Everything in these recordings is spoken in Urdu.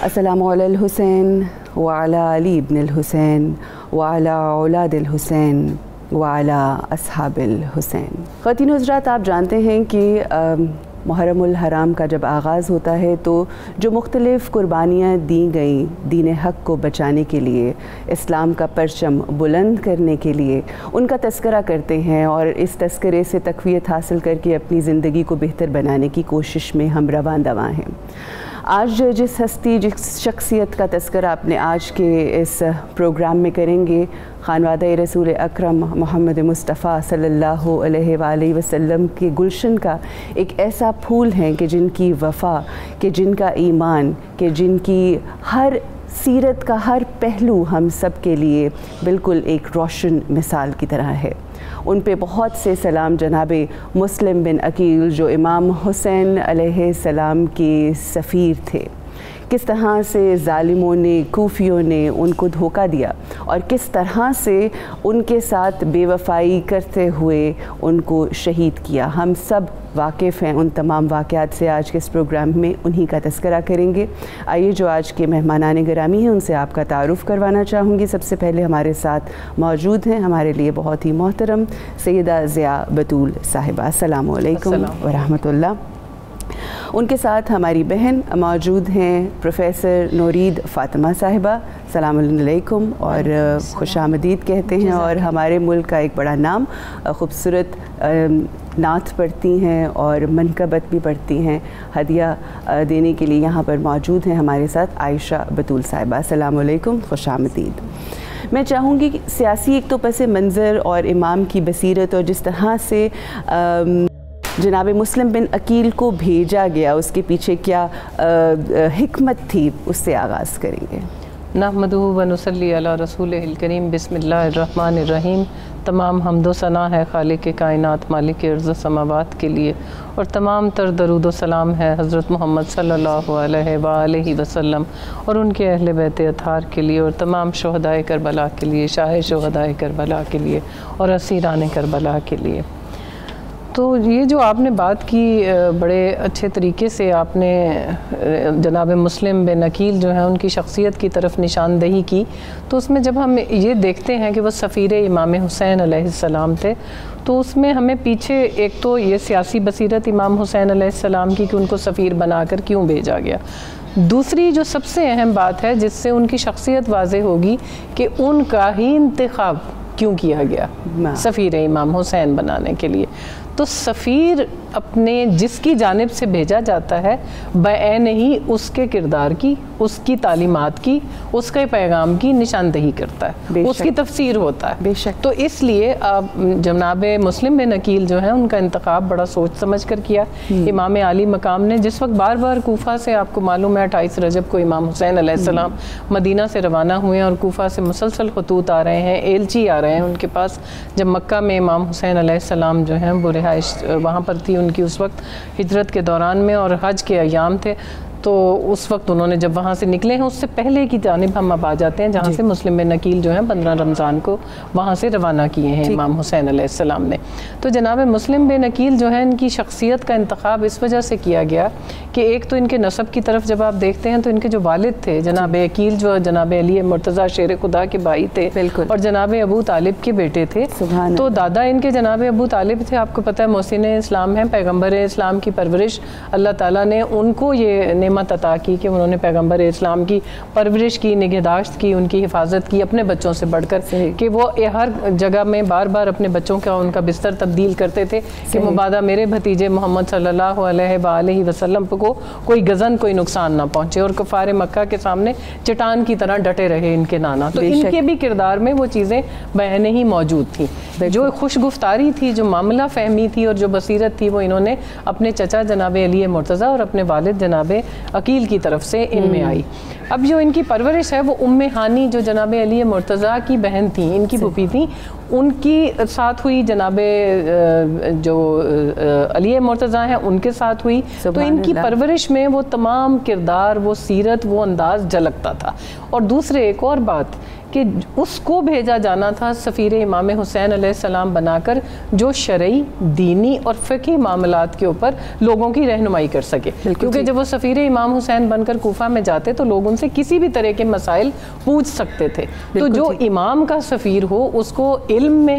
السلام علی الحسین وعلی علی ابن الحسین وعلی اولاد الحسین وعلی اصحاب الحسین۔ خواتین و حضرات، آپ جانتے ہیں کہ محرم الحرام کا جب آغاز ہوتا ہے تو جو مختلف قربانیاں دی گئیں دین حق کو بچانے کے لیے، اسلام کا پرچم بلند کرنے کے لیے، ان کا تذکرہ کرتے ہیں اور اس تذکرے سے تقویت حاصل کر کے اپنی زندگی کو بہتر بنانے کی کوشش میں ہم رواں دواں ہیں۔ آج جس ہستی، جس شخصیت کا تذکرہ اپنے آج کے اس پروگرام میں کریں گے، خانوادہ رسول اکرم محمد مصطفیٰ صلی اللہ علیہ وآلہ وسلم کے گلشن کا ایک ایسا پھول ہیں کہ جن کی وفا، کہ جن کا ایمان، کہ جن کی ہر سیرت کا ہر پہلو ہم سب کے لیے بالکل ایک روشن مثال کی طرح ہے۔ ان پہ بہت سے سلام جناب مسلم بن عقیل، جو امام حسین علیہ السلام کے سفیر تھے۔ کس طرح سے ظالموں نے، کوفیوں نے ان کو دھوکہ دیا اور کس طرح سے ان کے ساتھ بے وفائی کرتے ہوئے ان کو شہید کیا، ہم سب واقف ہیں ان تمام واقعات سے۔ آج کے اس پروگرام میں انہی کا تذکرہ کریں گے۔ آئیے جو آج کے مہمانان گرامی ہیں ان سے آپ کا تعارف کروانا چاہوں گی۔ سب سے پہلے ہمارے ساتھ موجود ہیں ہمارے لیے بہت ہی محترم سیدہ ضیاء بطول صاحبہ، السلام علیکم ورحمۃ اللہ۔ ان کے ساتھ ہماری بہن موجود ہیں پروفیسر نورید فاطمہ صاحبہ، السلام علیکم اور خوش آمدید کہتے ہیں، اور ہمارے ملک کا ایک بڑا نام، خوبصورت نعت پڑھتی ہیں اور منقبت بھی پڑھتی ہیں، ہدیہ دینے کے لیے یہاں پر موجود ہیں ہمارے ساتھ عائشہ بطول صاحبہ، السلام علیکم، خوش آمدید۔ میں چاہوں گی کہ سیاسی ایک تو پس منظر اور امام کی بصیرت اور جس طرح سے جناب مسلم بن عقیل کو بھیجا گیا، اس کے پیچھے کیا حکمت تھی، اس سے آغاز کریں گے۔ نحمدہ و نصلی علی رسولہ الکریم، بسم اللہ الرحمن الرحیم۔ تمام حمد و ثنا ہے خالق کائنات، مالک ارض و سماوات کے لیے، اور تمام تر درود و سلام ہے حضرت محمد صلی اللہ علیہ وآلہ وسلم اور ان کے اہل بیت اطہار کے لیے، اور تمام شہدائے کربلا کے لیے، شاہ شہدائے کربلا کے لیے اور اسیران کربلا کے لیے۔ تو یہ جو آپ نے بات کی، بڑے اچھے طریقے سے آپ نے جناب مسلم بن عقیل جو ہیں ان کی شخصیت کی طرف نشاندہی کی، تو اس میں جب ہم یہ دیکھتے ہیں کہ وہ سفیر امام حسین علیہ السلام تھے، تو اس میں ہمیں پیچھے ایک تو یہ سیاسی بصیرت امام حسین علیہ السلام کی کہ ان کو سفیر بنا کر کیوں بھیجا گیا، دوسری جو سب سے اہم بات ہے جس سے ان کی شخصیت واضح ہوگی کہ ان کا ہی انتخاب کیوں کیا گیا سفیر امام حسین بنانے کے لیے۔ تو سفیر اپنے جس کی جانب سے بھیجا جاتا ہے بعین ہی اس کے کردار کی، اس کی تعلیمات کی، اس کے پیغام کی نشاندہی کرتا ہے، اس کی تفسیر ہوتا ہے۔ بے شک۔ تو اس لیے جناب مسلم بن عقیل جو ہیں ان کا انتخاب بڑا سوچ سمجھ کر کیا۔ امام عالی مقام نے جس وقت بار بار کوفہ سے، آپ کو معلوم ہے 28 رجب کو امام حسین علیہ السلام مدینہ سے روانہ ہوئے اور کوفہ سے مسلسل خطوط آ رہے ہیں، ایلچی آ رہے ہیں ان کے پاس۔ جب مکہ میں امام حسین علیہ السلام جو ہیں وہ رہائش وہاں پر تھی ان کی اس وقت ہجرت کے دوران میں، اور حج کے ایام تھے، تو اس وقت انہوں نے جب وہاں سے نکلے ہیں، اس سے پہلے کی جانب ہم اب آ جاتے ہیں جہاں سے مسلم بن عقیل جو ہیں 15 رمضان کو وہاں سے روانہ کیے ہیں امام حسین علیہ السلام نے۔ تو جناب مسلم بن عقیل جو ہیں ان کی شخصیت کا انتخاب اس وجہ سے کیا گیا کہ ایک تو ان کے نسب کی طرف جب آپ دیکھتے ہیں تو ان کے جو والد تھے جناب عقیل، جو جناب علی مرتضیٰ شیر خدا کے بھائی تھے اور جناب ابو طالب کے بیٹے تھے، تو دادا ان کے جناب ابو طالب تھے، آپ کو پتہ ہے محسن اسلام ہیں، پیغمبر اسلام کی پرورش اللہ تعالیٰ نے ان کو یہ نعمت عطا کی کہ انہوں نے پیغمبر اسلام کی پرورش کی، نگہداشت کی، ان کی حفاظت کی اپنے بچوں سے بڑھ کر، کہ وہ ہر جگہ میں بار بار اپنے بچوں کا ان کا بستر تبدیل کرتے تھے کہ مبادا میرے بھتیجے محمد صلی اللہ علیہ وآلہ وسلم کو کوئی غزن، کوئی نقصان نہ پہنچے، اور کفار مکہ کے سامنے چٹان کی طرح ڈٹے رہے ان کے نانا۔ تو ان کے بھی کردار میں وہ چیزیں بعین ہی موجود تھیں، جو خوش گفتاری تھی، جو معاملہ فہمی تھی اور جو بصیرت تھی، وہ انہوں نے اپنے چچا جناب علی مرتضیٰ اور اپنے والد جناب عقیل کی طرف سے ان میں آئی۔ اب جو ان کی پرورش ہے وہ ام ہانی جو جناب علی مرتضیٰ کی بہن تھیں، ان کی پھوپھی تھیں، ان کی ساتھ ہوئی، جناب جو علی مرتضیٰ ہیں ان کے ساتھ ہوئی، تو ان کی پرورش میں وہ تمام کردار، وہ سیرت، وہ انداز جھلکتا تھا۔ اور دوسرے ایک اور بات کہ اس کو بھیجا جانا تھا سفیر امام حسین علیہ السلام بنا کر، جو شرعی، دینی اور فقہی معاملات کے اوپر لوگوں کی رہنمائی کر سکے، کیونکہ جب وہ سفیر امام حسین بن کر کوفہ میں جاتے تو لوگ ان سے کسی بھی طرح کے مسائل پوچھ سکتے تھے۔ تو جو امام کا سفیر ہو اس کو علم میں،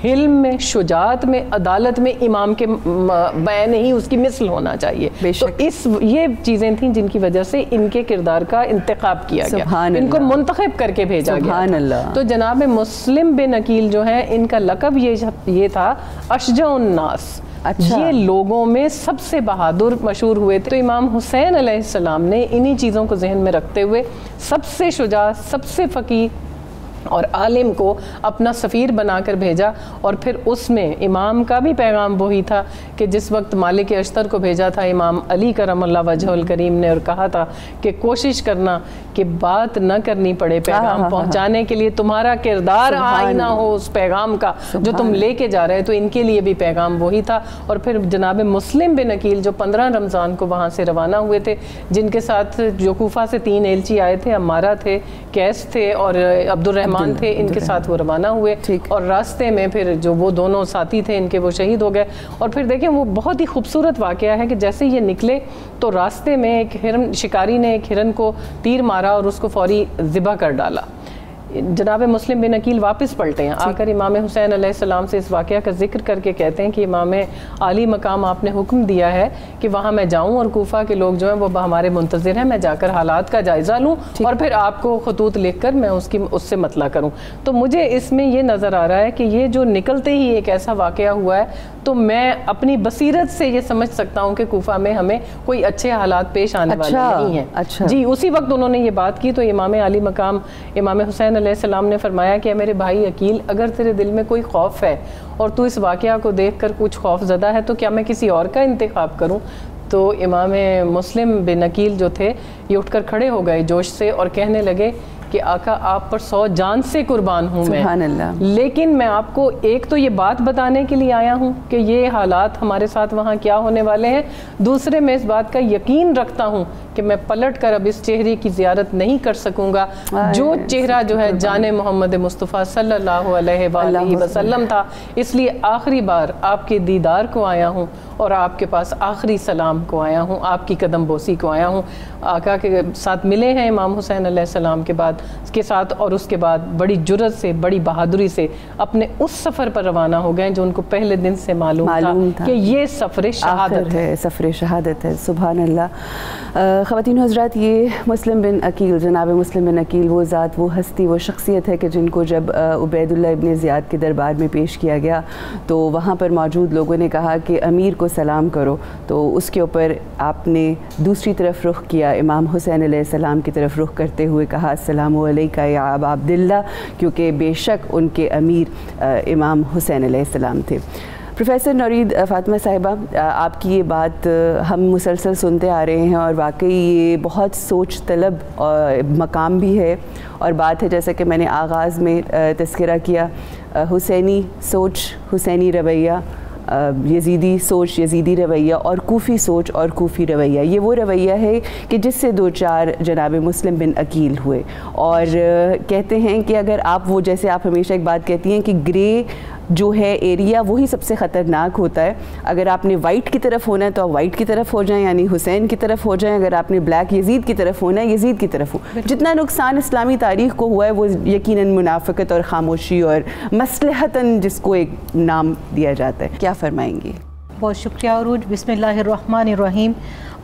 حلم میں، شجاعت میں، عدالت میں امام کے بیان ہی اس کی مثل ہونا چاہیے۔ تو یہ چیزیں تھیں جن کی وجہ سے ان کے کردار کا انتخاب کیا گیا، ان کو منتخب کر کے بھیجا گیا۔ تو جناب مسلم بن عقیل جو ہیں، ان کا لقب یہ تھا اشجع الناس، یہ لوگوں میں سب سے بہادر مشہور ہوئے تھے۔ تو امام حسین علیہ السلام نے انہی چیزوں کو ذہن میں رکھتے ہوئے سب سے شجاع، سب سے فقیہ اور عالم کو اپنا سفیر بنا کر بھیجا، اور پھر اس میں امام کا بھی پیغام وہی تھا کہ جس وقت مالک اشتر کو بھیجا تھا امام علی کرم اللہ وجہ الکریم نے، اور کہا تھا کہ کوشش کرنا کہ بات نہ کرنی پڑے پیغام پہنچانے کے لیے، تمہارا کردار آئینہ ہو اس پیغام کا جو تم لے کے جا رہے، تو ان کے لیے بھی پیغام وہی تھا۔ اور پھر جناب مسلم بن عقیل جو 15 رمضان کو وہاں سے روانہ ہوئے تھے، جن کے ساتھ جو کوفہ سے 3 ایلچی آئے تھے، عمارہ تھے، قیس تھے اور عبد الرحمن تھے، ان کے ساتھ وہ روانہ ہوئے، اور راستے میں پھر جو وہ دونوں ساتھی تھے ان کے وہ شہید ہو گئے۔ اور پھر دیکھیں وہ بہت ہی خوبصورت واقعہ ہے کہ جیسے یہ نکلے تو راستے میں ایک ہرن، شکاری نے ایک ہرن کو تیر مارا اور اس کو فوری ذبح کر ڈالا۔ جناب مسلم بن عقیل واپس پلٹے ہیں، آ کر امام حسین علیہ السلام سے اس واقعہ کا ذکر کر کے کہتے ہیں کہ امام عالی مقام آپ نے حکم دیا ہے کہ وہاں میں جاؤں اور کوفہ کے لوگ جو ہیں وہ ہمارے منتظر ہیں، میں جا کر حالات کا جائزہ لوں اور پھر آپ کو خطوط لکھ کر میں اس سے مطلع کروں۔ تو مجھے اس میں یہ نظر آ رہا ہے کہ یہ جو نکلتے ہی ایک ایسا واقعہ ہوا ہے، تو میں اپنی بصیرت سے یہ سمجھ سکتا ہوں کہ کوفہ میں ہمیں کوئی اچھے حالات پیش آنے والے نہیں ہیں۔ جی اسی وقت انہوں نے یہ بات کی تو امام علی مقام امام حسین علیہ السلام نے فرمایا کہ میرے بھائی عقیل، اگر تیرے دل میں کوئی خوف ہے اور تو اس واقعہ کو دیکھ کر کچھ خوف زدہ ہے تو کیا میں کسی اور کا انتخاب کروں؟ تو امام مسلم بن عقیل جو تھے یہ اٹھ کر کھڑے ہو گئے جوش سے اور کہنے لگے کہ آقا آپ پر 100 جان سے قربان ہوں میں، سبحان اللہ، لیکن میں آپ کو ایک تو یہ بات بتانے کے لیے آیا ہوں کہ یہ حالات ہمارے ساتھ وہاں کیا ہونے والے ہیں، دوسرے میں اس بات کا یقین رکھتا ہوں کہ میں پلٹ کر اب اس چہرے کی زیارت نہیں کر سکوں گا جو چہرہ جو ہے جان محمد مصطفیٰ صلی اللہ علیہ وآلہ وسلم تھا، اس لیے آخری بار آپ کے دیدار کو آیا ہوں اور آپ کے پاس آخری سلام کو آیا ہوں، آپ کی قدم بوسی کو آیا ہوں۔ آقا کے ساتھ ملے ہیں امام حسین علیہ السلام کے بعد کے ساتھ، اور اس کے بعد بڑی جرأت سے، بڑی بہادری سے اپنے اس سفر پر روانہ ہو گئے جو ان کو پہلے دن سے معلوم تھا کہ یہ سفر شہادت ہے، سفر شہادت ہے۔ سبحان اللہ۔ خواتین و حضرات، یہ مسلم بن عقیل، جناب مسلم بن عقیل وہ ذات، وہ ہستی، وہ شخصیت ہے کہ جن کو جب عبید اللہ ابن زیاد کے دربار میں پیش کیا گیا تو وہاں پر موجود لوگوں نے کہا کہ امیر کو سلام کرو، تو اس کے اوپر آپ نے دوسری طرف رخ کیا، امام حسین علیہ السلام کی طرف رخ کرتے ہوئے کہا السلام علیکہ یا ابا عبداللہ، کیونکہ بے شک ان کے امیر امام حسین علیہ السلام تھے۔ پروفیسر نورید فاطمہ صاحبہ، آپ کی یہ بات ہم مسلسل سنتے آ رہے ہیں اور واقعی یہ بہت سوچ طلب مقام بھی ہے اور بات ہے، جیسا کہ میں نے آغاز میں تذکرہ کیا، حسینی سوچ، حسینی رویہ، یزیدی سوچ، یزیدی رویہ، اور کوفی سوچ اور کوفی رویہ، یہ وہ رویہ ہے کہ جس سے 2-4 جناب مسلم بن عقیل ہوئے، اور کہتے ہیں کہ اگر آپ وہ، جیسے آپ ہمیشہ ایک بات کہتی ہیں کہ گرے جو ہے ایریا وہی سب سے خطرناک ہوتا ہے، اگر آپ نے وائٹ کی طرف ہونا ہے تو آپ وائٹ کی طرف ہو جائیں، یعنی حسین کی طرف ہو جائیں، اگر آپ نے بلیک یزید کی طرف ہونا ہے یزید کی طرف ہو۔ جتنا نقصان اسلامی تاریخ کو ہوا ہے وہ یقیناً منافقت اور خاموشی اور مصلحتاً جس کو ایک نام دیا جاتا ہے، کیا فرمائیں گے؟ بہت شکریہ عروج۔ بسم اللہ الرحمن الرحیم،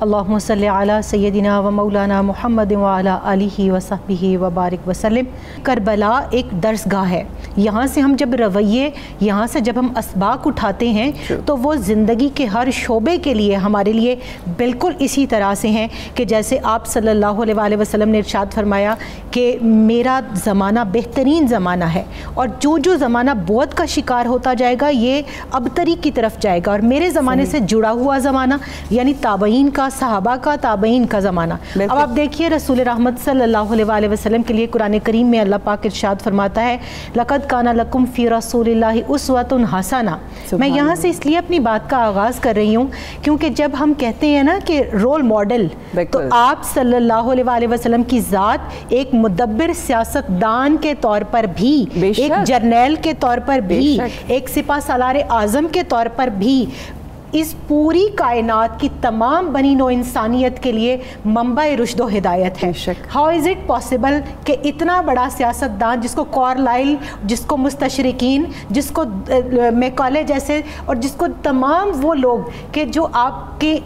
اللہم صلی علی سیدنا و مولانا محمد وعلی آلہ وصحبہ وبارک وسلم۔ کربلا ایک درسگاہ ہے، یہاں سے ہم جب رویے، یہاں سے جب ہم اسباق اٹھاتے ہیں تو وہ زندگی کے ہر شعبے کے لیے ہمارے لیے بالکل اسی طرح سے ہیں کہ جیسے آپ صلی اللہ علیہ وآلہ وسلم نے ارشاد فرمایا کہ میرا زمانہ بہترین زمانہ ہے، اور جو زمانہ بوت کا شکار ہوتا جائے گا یہ ابتری کی طرف جائے گا، اور میرے زمانے سے جڑا ہوا زمانہ یعنی تابعین کا، صحابہ کا، تابعین کا زمانہ. اب آپ دیکھیے رسول رحمت صلی اللہ علیہ وسلم کے لیے قرآن کریم میں اللہ پاک ارشاد فرماتا ہے لَقَدْ كَانَ لَكُمْ فِي رَسُولِ اللَّهِ أُسْوَةٌ حَسَنَةٌ. میں یہاں سے اس لیے اپنی بات کا آغاز کر رہی ہوں کیونکہ جب ہم کہتے ہیں نا کہ رول ماڈل، تو آپ صلی اللہ علیہ وسلم کی ذات ایک مدبر سیاست دان کے طور پر بھی، ایک جرنیل کے طور پر بھی، ایک سپہ سالار اعظم کے طور پر بھی اس پوری کائنات کی تمام بنی نو انسانیت کے لیے منبع رشد و ہدایت ہے. ہاؤ از اٹ پاسبل کہ اتنا بڑا سیاست دان جس کو کارلائل، جس کو مستشرقین، جس کو میکالے جیسے، اور جس کو تمام وہ لوگ کہ جو آپ کے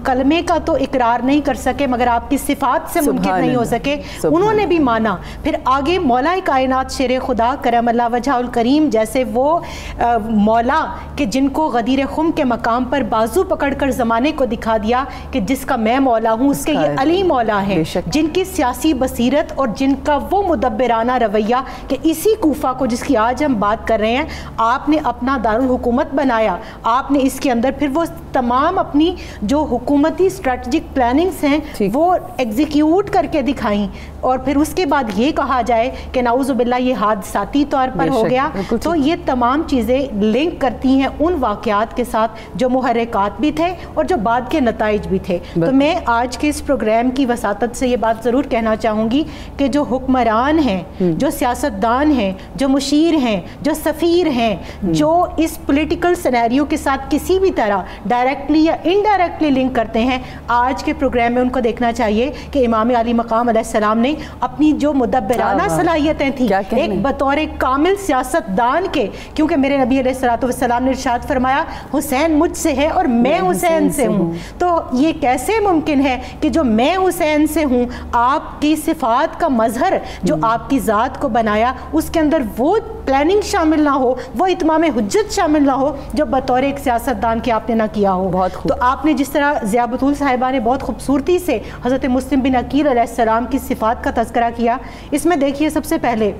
کلمے کا تو اقرار نہیں کر سکے مگر آپ کی صفات سے ممکن نہیں ہو سکے، انہوں نے بھی مانا. پھر آگے مولا کائنات شیر خدا کرم اللہ وجہ الکریم جیسے وہ مولا کہ جن کو غدیر خم کے مقام پر بازو پکڑ کر زمانے کو دکھا دیا کہ جس کا میں مولا ہوں اس کے یہ علی مولا ہے، جن کی سیاسی بصیرت اور جن کا وہ مدبرانہ رویہ کہ اسی کوفہ کو جس کی آج ہم بات کر رہے ہیں آپ نے اپنا دارالحکومت بنایا، آپ نے اس کے اندر پھر وہ تمام اپنی جو حکومتی اسٹریٹجک پلاننگز ہیں وہ ایگزیکیوٹ کر کے دکھائیں، اور پھر اس کے بعد یہ کہا جائے کہ نعوذ باللہ یہ حادثاتی طور پر ہو گیا. تو یہ تمام چیزیں لنک کرتی ہیں ان واقعات کے ساتھ جو محرکات بھی تھے اور جو بعد کے نتائج بھی تھے. تو میں آج کے اس پروگرام کی وساطت سے یہ بات ضرور کہنا چاہوں گی کہ جو حکمران ہیں، جو سیاستدان ہیں، جو مشیر ہیں، جو سفیر ہیں، جو اس پولیٹیکل سینیریو کے ساتھ کسی بھی طرح ڈائریکٹلی یا انڈائریکٹلی لنک کرتے ہیں، آج کے پروگرام میں ان کو دیکھنا چاہیے کہ امام علی مقام علیہ السلام نے اپنی جو مدبرانہ صلاحیتیں تھیں ایک بطور کامل سیاست دان کے، کیونکہ میرے نبی علیہ الصلوۃ والسلام نے ارشاد فرمایا حسین مجھ سے ہے اور میں حسین سے ہوں. تو یہ کیسے ممکن ہے کہ جو میں حسین سے ہوں آپ کی صفات کا مظہر جو آپ کی ذات کو بنایا اس کے اندر وہ پلاننگ شامل نہ ہو، وہ اتمام حجت شامل نہ ہو جو بطور ایک سیاست دان کے آپ نے نہ کیا ہو. تو آپ نے جس طرح ضیاء بطول صاحبہ نے بہت خوبصورتی سے حضرت مسلم بن عقیل علیہ السلام کی صفات کا تذکرہ کیا، اس میں دیکھیے سب سے پہلے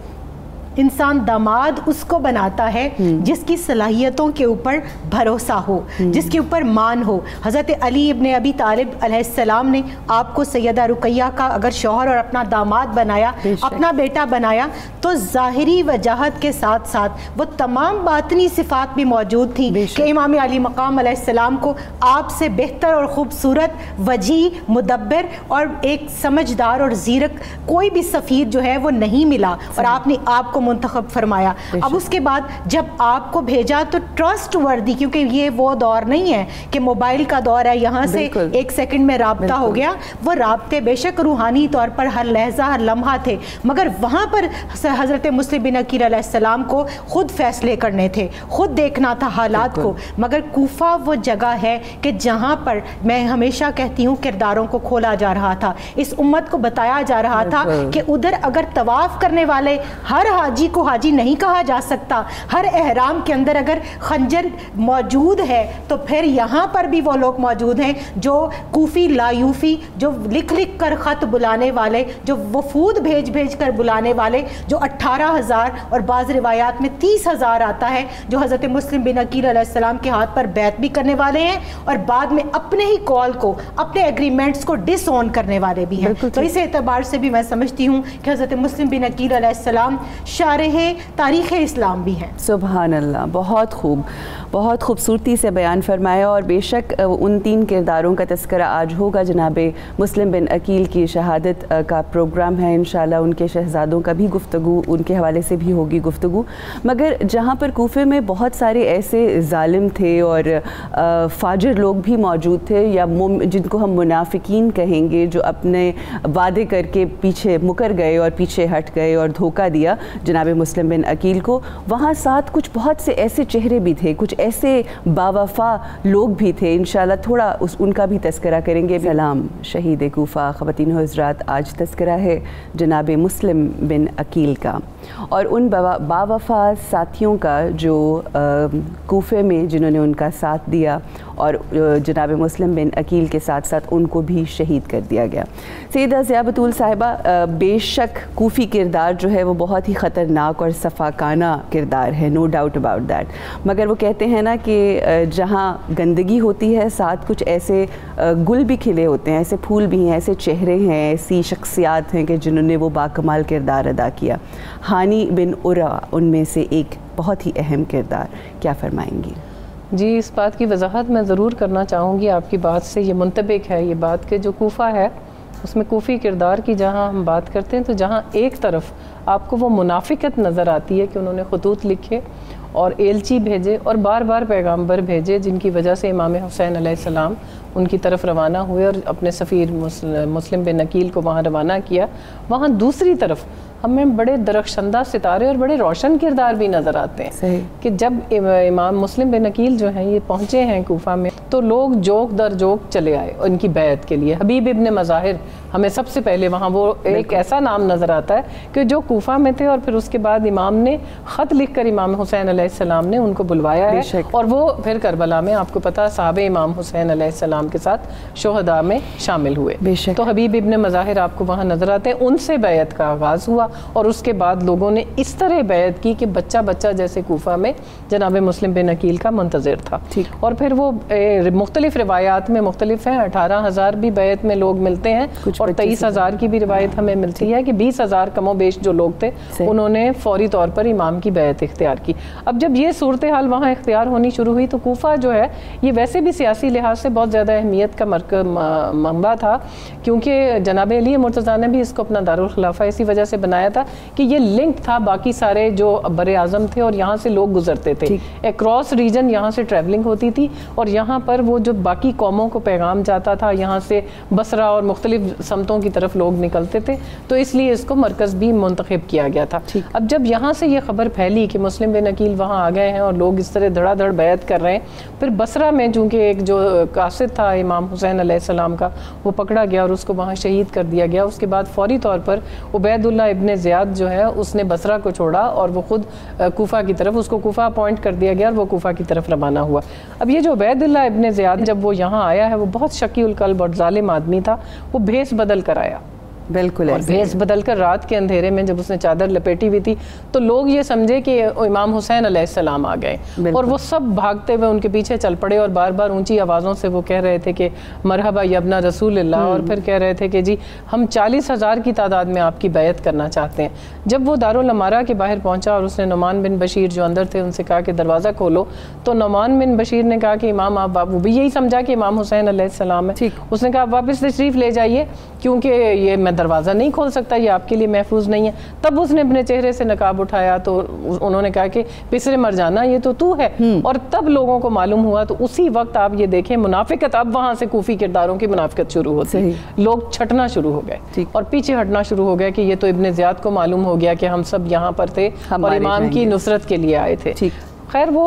انسان داماد اس کو بناتا ہے جس کی صلاحیتوں کے اوپر بھروسہ ہو، جس کے اوپر مان ہو. حضرت علی ابن ابی طالب علیہ السلام نے آپ کو سیدہ رقیہ کا اگر شوہر اور اپنا داماد بنایا، اپنا بیٹا بنایا، تو ظاہری وجاہت کے ساتھ ساتھ وہ تمام باطنی صفات بھی موجود تھیں کہ امام علی مقام علیہ السلام کو آپ سے بہتر اور خوبصورت وجیح، مدبر اور ایک سمجھدار اور زیرک کوئی بھی سفیر جو ہے وہ نہیں ملا، اور آپ نے آپ کو منتخب فرمایا. اب اس کے بعد جب آپ کو بھیجا تو ٹرسٹ وردی، کیونکہ یہ وہ دور نہیں ہے کہ موبائل کا دور ہے یہاں سے ایک سیکنڈ میں رابطہ ہو گیا. وہ رابطے بے شک روحانی طور پر ہر لحظہ ہر لمحہ تھے، مگر وہاں پر حضرت مسلم بن عقیل علیہ السلام کو خود فیصلے کرنے تھے، خود دیکھنا تھا حالات کو. مگر کوفہ وہ جگہ ہے کہ جہاں پر میں ہمیشہ کہتی ہوں کرداروں کو کھولا جا رہا تھا، اس امت کو بتایا جا رہا تھا کہ ادھر اگر طواف کرنے والے ہر حاجی کو حاجی نہیں کہا جا سکتا، ہر احرام کے اندر اگر خنجر موجود ہے تو پھر یہاں پر بھی وہ لوگ موجود ہیں جو کوفی لایوفی، جو لکھ لکھ کر خط بلانے والے، جو وفود بھیج بھیج کر بلانے والے، جو 18,000 اور بعض روایات میں 30,000 آتا ہے، جو حضرت مسلم بن عقیل علیہ السلام کے ہاتھ پر بیعت بھی کرنے والے ہیں اور بعد میں اپنے ہی کال کو، اپنے ایگریمنٹس کو ڈس اون کرنے والے بھی ہیں. تو اس اعتبار سے بھی میں سمجھتی ہوں کہ حضرت مسلم بن عقیل علیہ السلام شارح تاریخ اسلام بھی ہیں. سبحان اللہ، بہت خوب، بہت خوبصورتی سے بیان فرمایا. اور بے شک ان تین کرداروں کا تذکرہ آج ہوگا. جناب مسلم بن عقیل کی شہادت کا پروگرام ہے، انشاءاللہ ان کے شہزادوں کا بھی گفتگو، ان کے حوالے سے بھی ہوگی گفتگو. مگر جہاں پر کوفے میں بہت سارے ایسے ظالم تھے اور فاجر لوگ بھی موجود تھے، یا جن کو ہم منافقین کہیں گے، جو اپنے وعدے کر کے پیچھے مکر گئے اور پیچھے ہٹ گئے اور دھوکہ دیا جناب مسلم بن عقیل کو، وہاں ساتھ کچھ بہت سے ایسے چہرے بھی تھے، کچھ ایسے باوفا لوگ بھی تھے. انشاءاللہ تھوڑا ان کا بھی تذکرہ کریں گے. سلام شہید کوفہ. خواتین و حضرات، آج تذکرہ ہے جناب مسلم بن عقیل کا اور ان باوفا ساتھیوں کا جو کوفے میں جنہوں نے ان کا ساتھ دیا اور جناب مسلم بن عقیل کے ساتھ ساتھ ان کو بھی شہید کر دیا گیا. سیدہ ضیاء بطول صاحبہ، بے شک کوفی کردار جو ہے وہ بہت ہی خطرناک خطرناک اور صفاکانہ کردار ہے, نو ڈاؤٹ اباؤٹ دیٹ. مگر وہ کہتے ہیں نا کہ جہاں گندگی ہوتی ہے ساتھ کچھ ایسے گل بھی کھلے ہوتے ہیں, ایسے پھول بھی ہیں, ایسے چہرے ہیں, ایسی شخصیات ہیں کہ جنہوں نے وہ باکمال کردار ادا کیا. ہانی بن عروہ ان میں سے ایک بہت ہی اہم کردار, کیا فرمائیں گی؟ جی, اس بات کی وضاحت میں ضرور کرنا چاہوں گی, آپ کی بات سے یہ منطبق ہے یہ بات کہ جو کوفہ ہے اس میں کوفی کردار کی جہاں ہم بات کرتے ہیں تو جہاں ایک طرف آپ کو وہ منافقت نظر آتی ہے کہ انہوں نے خطوط لکھے اور ایلچی بھیجے اور بار بار پیغامبر بھیجے جن کی وجہ سے امام حسین علیہ السلام ان کی طرف روانہ ہوئے اور اپنے سفیر مسلم بن عقیل کو وہاں روانہ کیا, وہاں دوسری طرف ہمیں بڑے درخشندہ ستارے اور بڑے روشن کردار بھی نظر آتے ہیں. صحیح. کہ جب امام مسلم بن عقیل جو ہیں یہ پہنچے ہیں کوفہ میں تو لوگ جوک در جوک چلے آئے ان کی بیعت کے لیے. حبیب ابن مظاہر ہمیں سب سے پہلے وہاں وہ ایک ایسا نام نظر آتا ہے کہ جو کوفہ میں تھے اور پھر اس کے بعد امام نے خط لکھ کر امام حسین علیہ السلام نے ان کو بلوایا ہے اور وہ پھر کربلا میں آپ کو پتا صحابہ امام حسین علیہ السلام کے ساتھ شہداء میں شامل ہوئے. تو حبیب ابن مظاہر آپ کو وہاں نظر آتے ہیں, ان سے بیعت کا آغاز ہوا اور اس کے بعد لوگوں نے اس طرح بیعت کی کہ بچہ بچہ جیسے کوفہ میں جناب مسلم بن عقیل کا منتظر تھا. اور پھر وہ مختلف روایات میں مختلف ہیں, 18,000 بھی بیعت میں لوگ ملتے ہیں اور 23,000 کی بھی روایت ہمیں ملتی ہے کہ 20,000 کم و بیش جو لوگ تھے انہوں نے فوری طور پر امام کی بیعت اختیار کی. اب جب یہ صورتحال وہاں اختیار ہونی شروع ہوئی تو کوفہ جو ہے یہ ویسے بھی سیاسی لحاظ سے بہت زیادہ اہمیت کا منبع تھا, کیونکہ جناب علی مرتضیٰ نے بھی اس کو اپنا دارالخلافہ اسی وجہ سے بنایا تھا کہ یہ لنک تھا باقی سارے جو بر اعظم تھے اور یہاں سے لوگ گزرتے تھے, اکراس ریجن یہاں سے ٹریولنگ ہوتی تھی اور یہاں پر وہ جو باقی قوموں کو پیغام جاتا تھا یہاں سے بصرہ اور مختلف سمتوں کی طرف لوگ نکلتے تھے, تو اس لیے اس کو مرکز بھی منتخب کیا گیا تھا. اب جب یہاں سے یہ خبر پھیلی کہ مسلم بن عقیل وہاں آ گئے ہیں اور لوگ اس طرح دھڑا دھڑ بیعت کر رہے ہیں, پھر بصرہ میں چونکہ ایک جو قاصد تھا امام حسین علیہ السلام کا وہ پکڑا گیا اور اس کو وہاں شہید کر دیا گیا. اس کے بعد فوری طور پر عبید اللہ ابن زیاد جو ہے اس نے بصرہ کو چھوڑا اور وہ خود کوفہ کی طرف, اس کو کوفہ اپوائنٹ کر دیا گیا اور وہ کوفہ کی طرف روانہ ہوا. اب یہ جو عبید اللہ ابن زیاد جب وہ یہاں آیا ہے وہ بہت شقی القلب اور ظالم آدمی تھا, وہ بھیس بدل کر آیا. بالکل, اور بھیس بدل کر رات کے اندھیرے میں جب اس نے چادر لپیٹی ہوئی تھی تو لوگ یہ سمجھے کہ امام حسین علیہ السلام آ گئے اور وہ سب بھاگتے ہوئے ان کے پیچھے چل پڑے اور بار بار اونچی آوازوں سے وہ کہہ رہے تھے کہ مرحبا یا ابن رسول اللہ, اور پھر کہہ رہے تھے کہ جی ہم 40,000 کی تعداد میں آپ کی بیعت کرنا چاہتے ہیں. جب وہ دارالامارہ کے باہر پہنچا اور اس نے نعمان بن بشیر جو اندر تھے ان سے کہا کہ دروازہ کھولو, تو نعمان بن بشیر نے کہا کہ امام آپ, وہ بھی یہی سمجھا کہ امام حسین علیہ السلام ہے, اس نے کہا واپس تشریف لے جائیے کیونکہ یہ میں دروازہ نہیں کھول سکتا, یہ آپ کے لیے محفوظ نہیں ہے. تب اس نے اپنے چہرے سے نقاب اٹھایا تو انہوں نے کہا کہ پسرے مر جانا یہ تو ہے, اور تب لوگوں کو معلوم ہوا. تو اسی وقت آپ یہ دیکھیں منافقت, اب وہاں سے کوفی کرداروں کی منافقت شروع ہوتی, لوگ چھٹنا شروع ہو گئے اور پیچھے ہٹنا شروع ہو گیا کہ یہ تو ابن زیاد کو معلوم ہو گیا کہ ہم سب یہاں پر تھے اور امام کی نصرت کے لیے آئے تھے. خیر وہ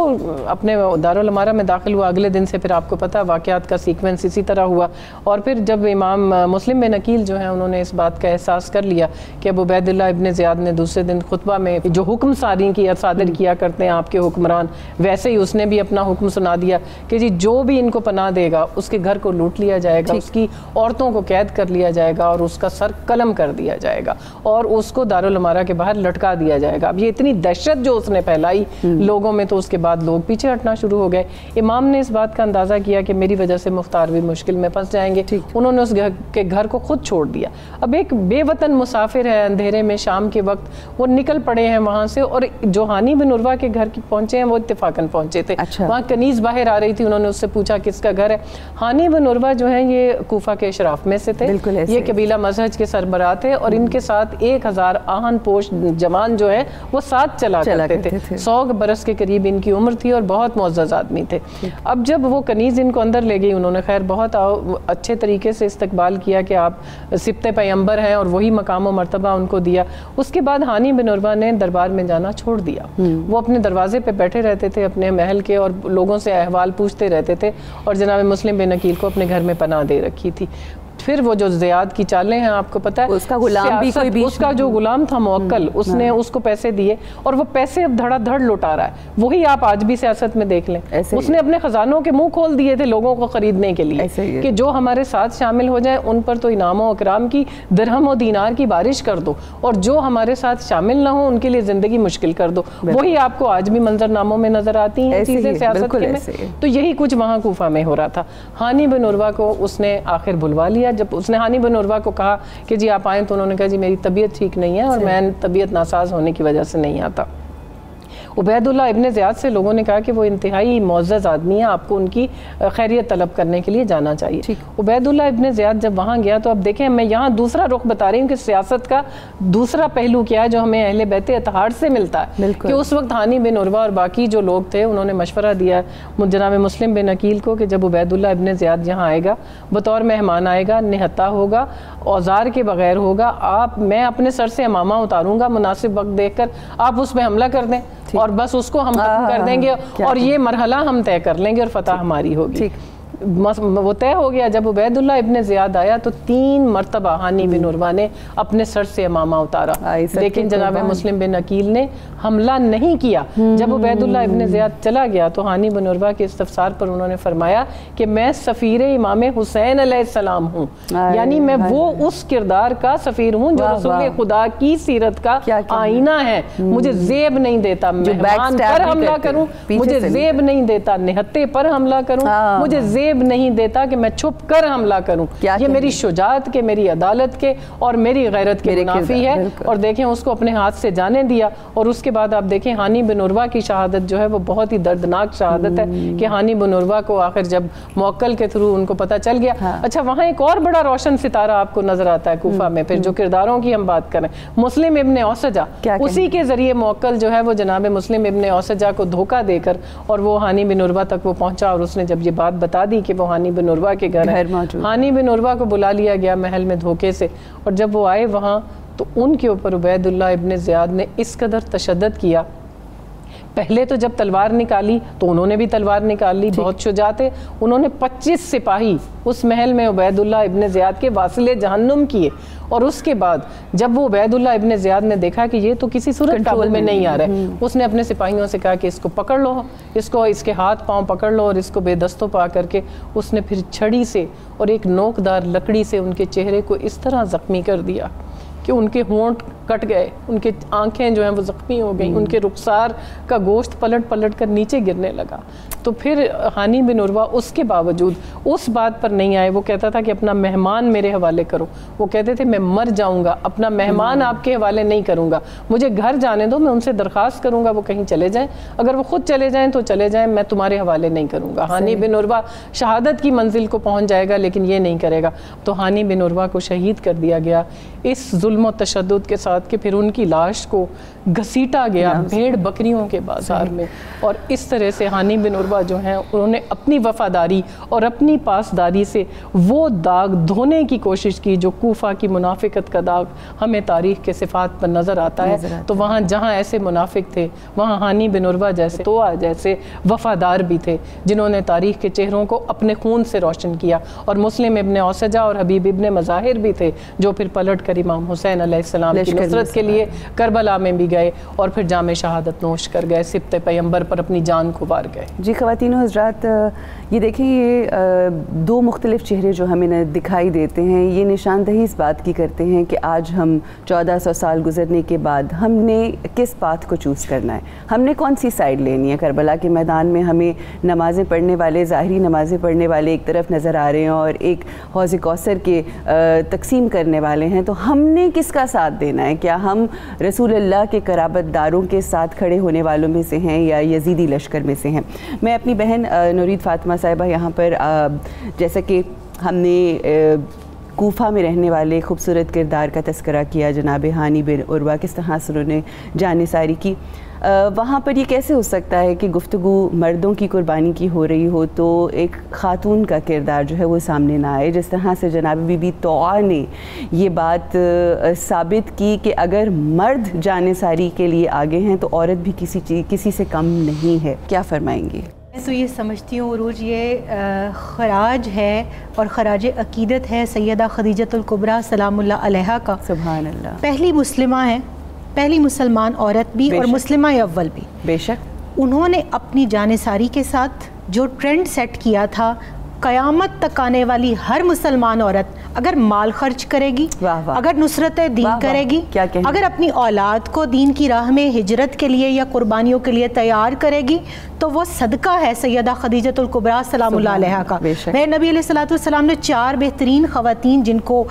اپنے دارالامارہ میں داخل ہوا, اگلے دن سے پھر آپ کو پتہ واقعات کا سیکوینس اسی طرح ہوا. اور پھر جب امام مسلم بن عقیل جو ہیں انہوں نے اس بات کا احساس کر لیا کہ اب عبید اللہ ابن زیاد نے دوسرے دن خطبہ میں جو حکم صادر کیا کرتے ہیں آپ کے حکمران, ویسے ہی اس نے بھی اپنا حکم سنا دیا کہ جی جو بھی ان کو پناہ دے گا اس کے گھر کو لوٹ لیا جائے گا, اس کی عورتوں کو قید کر لیا جائے گا اور اس کا سر قلم کر دیا جائے گا اور اس کو دارالامارہ کے باہر لٹکا دیا جائے گا. اب یہ اتنی دہشت جو اس نے پھیلائی لوگوں میں, تو اس کے بعد لوگ پیچھے ہٹنا شروع ہو گئے. امام نے اس بات کا اندازہ کیا کہ میری وجہ سے مختار بھی مشکل میں پھنس جائیں گے, انہوں نے اس گھر کو خود چھوڑ دیا. اب ایک بے وطن مسافر ہے اندھیرے میں شام کے وقت, وہ نکل پڑے ہیں وہاں سے, اور جو ہانی بن عروہ کے گھر پہنچے ہیں وہ اتفاقاً پہنچے تھے. وہاں کنیز باہر آ رہی تھی, انہوں نے اس سے پوچھا کس کا گھر ہے. ہانی بن عروہ جو ہیں یہ کوفہ کے اشراف میں سے تھے, یہ قبیلہ مزہج کے سربراہ تھے اور ان کے ساتھ 1,000 آہن پوش جوان جو ہیں وہ ساتھ چلا کرتے تھے. 100 برس کے قریب ان کی عمر تھی اور بہت معزز آدمی تھے. اب جب وہ کنیز ان کو اندر لے گئی, انہوں نے خیر بہت اچھے طریقے سے استقبال کیا کہ آپ سبط پیغمبر ہیں اور وہی مقام و مرتبہ ان کو دیا. اس کے بعد ہانی بن عروہ نے دربار میں جانا چھوڑ دیا. وہ اپنے دروازے پہ بیٹھے رہتے تھے اپنے محل کے اور لوگوں سے احوال پوچھتے رہتے تھے اور جناب مسلم بن عقیل کو اپنے گھر میں پناہ دے رکھی تھی. پھر وہ جو زیاد کی چالیں ہیں آپ کو پتہ ہے، اس کا غلام بھی کوئی بیچ، اس کا جو غلام تھا موکل، اس نے اس کو پیسے دیے اور وہ پیسے اب دھڑا دھڑ لوٹا رہا ہے. وہی آپ آج بھی سیاست میں دیکھ لیں، اس نے اپنے خزانوں کے منہ کھول دیے تھے لوگوں کو خریدنے کے لیے کہ جو ہمارے ساتھ شامل ہو جائیں ان پر تو انعام و اکرام کی درہم و دینار کی بارش کر دو، اور جو ہمارے ساتھ شامل نہ ہوں ان کے لیے زندگی مشکل کر دو. وہی آپ کو آج بھی منظر ناموں میں نظر آتی ہیں چیزیں سیاست کے میں. تو یہی کچھ وہاں کوفہ میں ہو رہا تھا. ہانی بن عروہ کو اس نے آخر بلوا لیا. جب اس نے ہانی بن عروہ کو کہا کہ جی آپ آئیں، تو انہوں نے کہا جی میری طبیعت ٹھیک نہیں ہے اور میں طبیعت ناساز ہونے کی وجہ سے نہیں آتا. عبید اللہ ابن زیاد سے لوگوں نے کہا کہ وہ انتہائی معزز آدمی ہیں، آپ کو ان کی خیریت طلب کرنے کے لیے جانا چاہیے. عبید اللہ ابن زیاد جب وہاں گیا تو اب دیکھیں میں یہاں دوسرا رخ بتا رہی ہوں کہ سیاست کا دوسرا پہلو کیا ہے جو ہمیں اہل بیت اطہار سے ملتا ہے. کہ اس وقت ہانی بن عروہ اور باقی جو لوگ تھے انہوں نے مشورہ دیا جناب مسلم بن عقیل کو کہ جب عبید اللہ ابن زیاد یہاں آئے گا بطور مہمان آئے گا، نہتا ہوگا، اوزار کے بغیر ہوگا، میں اپنے سر سے امامہ اتاروں گا، مناسب وقت دیکھ کر آپ اس پہ حملہ کر دیں اور بس اس کو ہم ختم کر دیں گے اور یہ مرحلہ ہم طے کر لیں گے اور فتح ہماری ہوگی. وہ طے ہو گیا. جب عبید اللہ ابن زیاد آیا تو 3 مرتبہ ہانی بن عروہ نے اپنے سر سے امامہ اتارا، لیکن جناب مسلم بن عقیل نے حملہ نہیں کیا. جب عبید اللہ ابن زیاد چلا گیا تو ہانی بن عروہ کے استفسار پر انہوں نے فرمایا کہ میں سفیر امام حسین علیہ السلام ہوں، یعنی میں وہ اس کردار کا سفیر ہوں جو رسول خدا کی سیرت کا آئینہ ہے. مجھے زیب نہیں دیتا مہمان پر حملہ کروں، مجھے زیب نہیں دیتا نہتے پر حملہ کروں، مجھے زیب نہیں دیتا کہ میں چھپ کر حملہ کروں. یہ میری شجاعت کے، میری عدالت کے اور میری غیرت کے منافی ہے. اور دیکھیں اس کو اپنے ہاتھ سے جانے دیا. اور اس کے بعد آپ دیکھیں ہانی بن عروہ کی شہادت جو ہے وہ بہت ہی دردناک شہادت ہے کہ ہانی بن عروہ کو آخر جب موکل کے تھرو ان کو پتہ چل گیا. اچھا وہاں ایک اور بڑا روشن ستارہ آپ کو نظر آتا ہے کوفہ میں. پھر جو کرداروں کی ہم بات کریں، مسلم ابن اوسجہ، اسی کے ذریعے موکل جو ہے وہ جناب مسلم ابن اوسجہ کو دھوکہ دے کر اور وہ ہانی بن عروہ تک وہ پہنچا اور اس نے جب یہ بات بتا دی کہ وہ ہانی بن عروہ کے گھر ہے، ہانی بن عروہ کو بلا لیا گیا محل میں دھوکے سے. اور جب وہ آئے وہاں تو ان کے اوپر عبید اللہ ابن زیاد نے اس قدر تشدد کیا. پہلے تو جب تلوار نکالی تو انہوں نے بھی تلوار نکال لی، بہت شجاع تھے. انہوں نے 25 سپاہی اس محل میں عبید اللہ ابن زیاد کے واصل جہنم کیے. اور اس کے بعد جب وہ عبید اللہ ابن زیاد نے دیکھا کہ یہ تو کسی صورت قابو میں نہیں آ رہے، اس نے اپنے سپاہیوں سے کہا کہ اس کو پکڑ لو، اس کے ہاتھ پاؤں پکڑ لو اور اس کو بے دستوں پا کر کے اس نے پھر چھڑی سے اور ایک نوکدار لکڑی سے ان کے چہرے کو اس طرح زخمی کر دیا کہ ان کے ہونٹ کٹ گئے، ان کے آنکھیں جو ہیں وہ زخمی ہو گئیں، ان کے رخسار کا گوشت پلٹ پلٹ کر نیچے گرنے لگا. تو پھر ہانی بن عروہ اس کے باوجود اس بات پر نہیں آئے. وہ کہتا تھا کہ اپنا مہمان میرے حوالے کرو. وہ کہتے تھے میں مر جاؤں گا، اپنا مہمان آپ کے حوالے نہیں کروں گا، مجھے گھر جانے دو، میں ان سے درخواست کروں گا وہ کہیں چلے جائیں، اگر وہ خود چلے جائیں تو چلے جائیں، میں تمہارے حوالے نہیں کروں گا. ہانی بن عروہ شہادت کی منزل کو پہنچ جائے گا لیکن یہ نہیں کرے گا. تو ہانی بن عروہ کو شہید کر دیا گیا اس ظلم و تشدد کے ساتھ کہ پھر ان کی لاش کو گھسیٹا گیا بھیڑ بکریوں کے بازار میں. اور اس طرح سے ہانی بن عروہ جو ہیں انہوں نے اپنی وفاداری اور اپنی پاسداری سے وہ داغ دھونے کی کوشش کی جو کوفہ کی منافقت کا داغ ہمیں تاریخ کے صفات پر نظر آتا ہے. تو وہاں جہاں ایسے منافق تھے وہاں ہانی بن عروہ جیسے جیسے وفادار بھی تھے جنہوں نے تاریخ کے چہروں کو اپنے خون سے روشن کیا. اور مسلم ابن اوسجہ اور حبیب ابن مظاہر بھی تھے جو پھر پلٹ کر امام حسین علیہ السلام کی نصرت کے لیے کربلا میں بھی گئے اور پھر جام شہادت نوش کر گئے، سبط پیمبر پر اپنی جان کو وار گئے. جی خواتین و حضرات، یہ دیکھیں یہ 2 مختلف چہرے جو ہمیں دکھائی دیتے ہیں یہ نشاندہی اس بات کی کرتے ہیں کہ آج ہم 1400 سال گزرنے کے بعد ہم نے کس پاتھ کو چوز کرنا ہے، ہم نے کون سی سائیڈ لینی ہے. کربلا کے میدان میں ہمیں نمازیں پڑھنے والے، ظاہری نمازیں پڑھنے والے ایک طرف نظر آ رہے ہیں اور ایک حوض کوثر کے تقسیم کرنے والے ہیں. تو ہم نے کس کا ساتھ دینا ہے؟ کیا ہم رسول اللہ کے قرابت داروں کے ساتھ کھڑے ہونے والوں میں سے ہیں یا یزیدی لشکر میں سے ہیں؟ میں اپنی بہن نورید فاطمہ صاحبہ یہاں پر جیسا کہ ہم نے کوفہ میں رہنے والے خوبصورت کردار کا تذکرہ کیا جناب ہانی بن عروہ، کس طرح سے انہوں نے جان ساری کی، وہاں پر یہ کیسے ہو سکتا ہے کہ گفتگو مردوں کی قربانی کی ہو رہی ہو تو ایک خاتون کا کردار جو ہے وہ سامنے نہ آئے؟ جس طرح سے جناب بی بی طوعہ نے یہ بات ثابت کی کہ اگر مرد جان ساری کے لیے آگے ہیں تو عورت بھی کسی سے کم نہیں ہے. کیا فرمائیں گے؟ میں تو یہ سمجھتی ہوں عروج یہ خراج ہے اور خراج عقیدت ہے سیدہ خدیجۃ الکبریٰ سلام اللہ علیہا کا. سبحان اللہ. پہلی مسلمہ ہیں, پہلی مسلمان عورت بھی اور مسلمہ اول بھی. بے شک. انہوں نے اپنی جانثاری کے ساتھ جو ٹرینڈ سیٹ کیا تھا, قیامت تک آنے والی ہر مسلمان عورت اگر مال خرچ کرے گی, اگر نصرت دین کرے گی, اگر اپنی اولاد کو دین کی راہ میں ہجرت کے لیے یا قربانیوں کے لیے تیار کرے گی, تو وہ صدقہ ہے سیدہ خدیجۃ الکبریٰ سلام اللہ علیہا کا. میرے نبی علیہ الصلوۃ والسلام نے 4 بہترین خواتین جن کو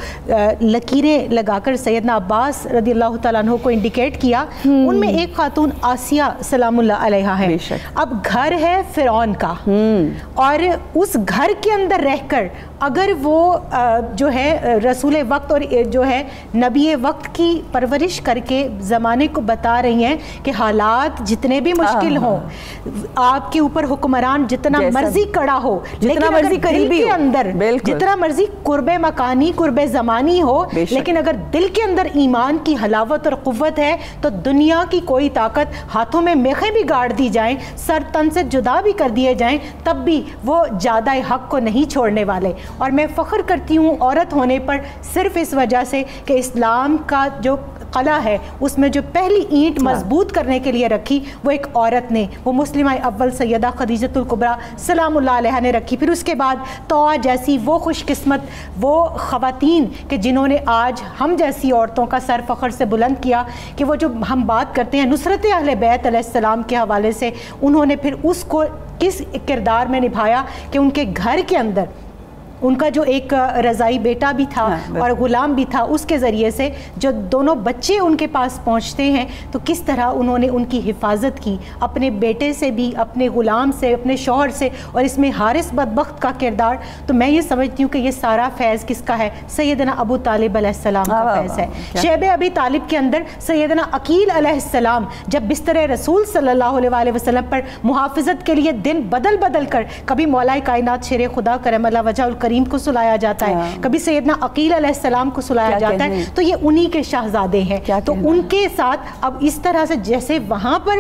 لکیریں لگا کر سیدنا عباس رضی اللہ تعالیٰ عنہ کو انڈیکیٹ کیا, ان میں ایک خاتون آسیہ سلام اللہ علیہا ہے. اب گھر ہے فرعون کا, اور اس گھر کے اندر رہ کر اگر وہ جو ہے رسول وقت اور جو ہے نبی وقت کی پرورش کر کے زمانے کو بتا رہی ہیں کہ حالات جتنے بھی مشکل ہوں, آپ کے اوپر حکمران جتنا مرضی کڑا ہو, جتنا مرضی قریبی کے اندر جتنا مرضی قرب مکانی قرب زمانی ہو, لیکن اگر دل کے اندر ایمان کی حلاوت اور قوت ہے تو دنیا کی کوئی طاقت, ہاتھوں میں میخیں بھی گاڑ دی جائیں, سر تن سے جدا بھی کر دیے جائیں, تب بھی وہ جادہ حق کو نہیں چھوڑنے والے. اور میں فخر کرتی ہوں عورت ہونے پر صرف اس وجہ سے کہ اسلام کا جو قلعہ ہے اس میں جو پہلی اینٹ مضبوط کرنے کے لیے رکھی وہ ایک عورت نے, وہ مسلمہ اول سیدہ خدیجۃ الکبریٰ سلام اللہ علیہا نے رکھی. پھر اس کے بعد طوع جیسی وہ خوش قسمت وہ خواتین کہ جنہوں نے آج ہم جیسی عورتوں کا سر فخر سے بلند کیا, کہ وہ جو ہم بات کرتے ہیں نصرت اہل بیت علیہ السلام کے حوالے سے, انہوں نے پھر اس کو کس کردار میں نبھایا کہ ان کے گھر کے اندر ان کا جو ایک رضائی بیٹا بھی تھا اور غلام بھی تھا, اس کے ذریعے سے جو دونوں بچے ان کے پاس پہنچتے ہیں تو کس طرح انہوں نے ان کی حفاظت کی, اپنے بیٹے سے بھی, اپنے غلام سے, اپنے شوہر سے, اور اس میں حارث بدبخت کا کردار. تو میں یہ سمجھتی ہوں کہ یہ سارا فیض کس کا ہے, سیدنا ابو طالب علیہ السلام کا فیض ہے. شیب ابی طالب کے اندر سیدنا عقیل علیہ السلام جب بستر رسول صلی اللہ علیہ وسلم پر محافظت کے لیے دن بدل بدل کر, کبھی مولا کائنات شیر خدا کرم اللہ وجہ الکریم کو سلایا جاتا ہے, کبھی سیدنا عقیل علیہ السلام کو سلایا جاتا ہے, تو یہ انہی کے شہزادے ہیں. تو ان کے ساتھ اب اس طرح سے جیسے وہاں پر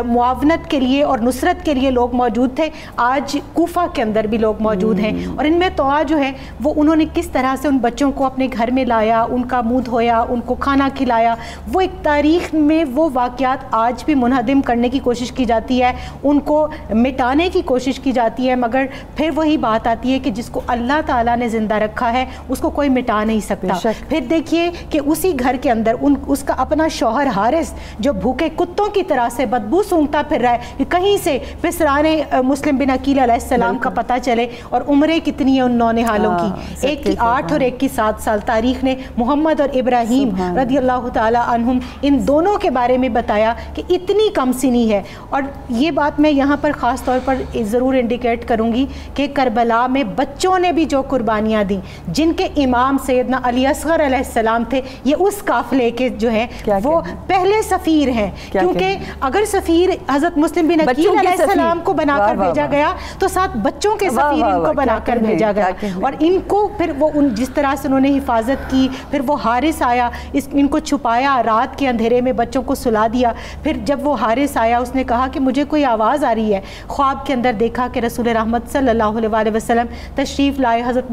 معاونت کے لیے اور نصرت کے لیے لوگ موجود تھے, آج کوفہ کے اندر بھی لوگ موجود ہیں. اور ان میں طوع جو ہے وہ انہوں نے کس طرح سے ان بچوں کو اپنے گھر میں لایا, ان کا منہ دھویا, ان کو کھانا کھلایا. وہ ایک تاریخ میں وہ واقعات آج بھی منہدم کرنے کی کوشش کی جاتی ہے, ان کو مٹانے کی کوشش کی جاتی ہے, مگر پھر وہی بات آتی ہے کہ جس کو اللہ تعالیٰ نے زندہ رکھا ہے اس کو کوئی مٹا نہیں سکتا. پھر دیکھیے کہ اسی گھر کے اندر اس کا اپنا شوہر حارث جو بھوکے کتوں کی طرح سے بدبو سونگتا پھر رہا ہے, کہیں سے پسران مسلم بن عقیل علیہ السلام کا پتہ چلے. اور عمریں کتنی ہیں ان نونہالوں کی, ایک کی 8 اور ایک کی 7 سال. تاریخ نے محمد اور ابراہیم رضی اللہ تعالی عنہم ان دونوں کے بارے میں بتایا کہ اتنی کم سنی ہے. اور یہ بات میں یہاں پر خاص طور پر ضرور انڈیکیٹ کروں گی کہ کربلا میں بچوں نے بھی جو قربانیاں دیں, جن کے امام سیدنا علی اصغر علیہ السلام تھے, یہ اس قافلے کے جو ہیں وہ پہلے سفیر ہیں. کیونکہ اگر سفیر حضرت مسلم بن عقیل علیہ السلام کو بنا کر بھیجا گیا تو ساتھ بچوں کے سفیر ان کو بنا کر بھیجا گیا. اور ان کو پھر وہ جس طرح سے انہوں نے حفاظت کی, پھر وہ حارث آیا, ان کو چھپایا, رات کے اندھیرے میں بچوں کو سلا دیا. پھر جب وہ حارث آیا اس نے کہا کہ مجھے کوئی آواز آ رہی ہے, خواب کے اندر دیکھا کہ رسول رحمت صلی اللہ علیہ وسلم تشریف لائے. حضرت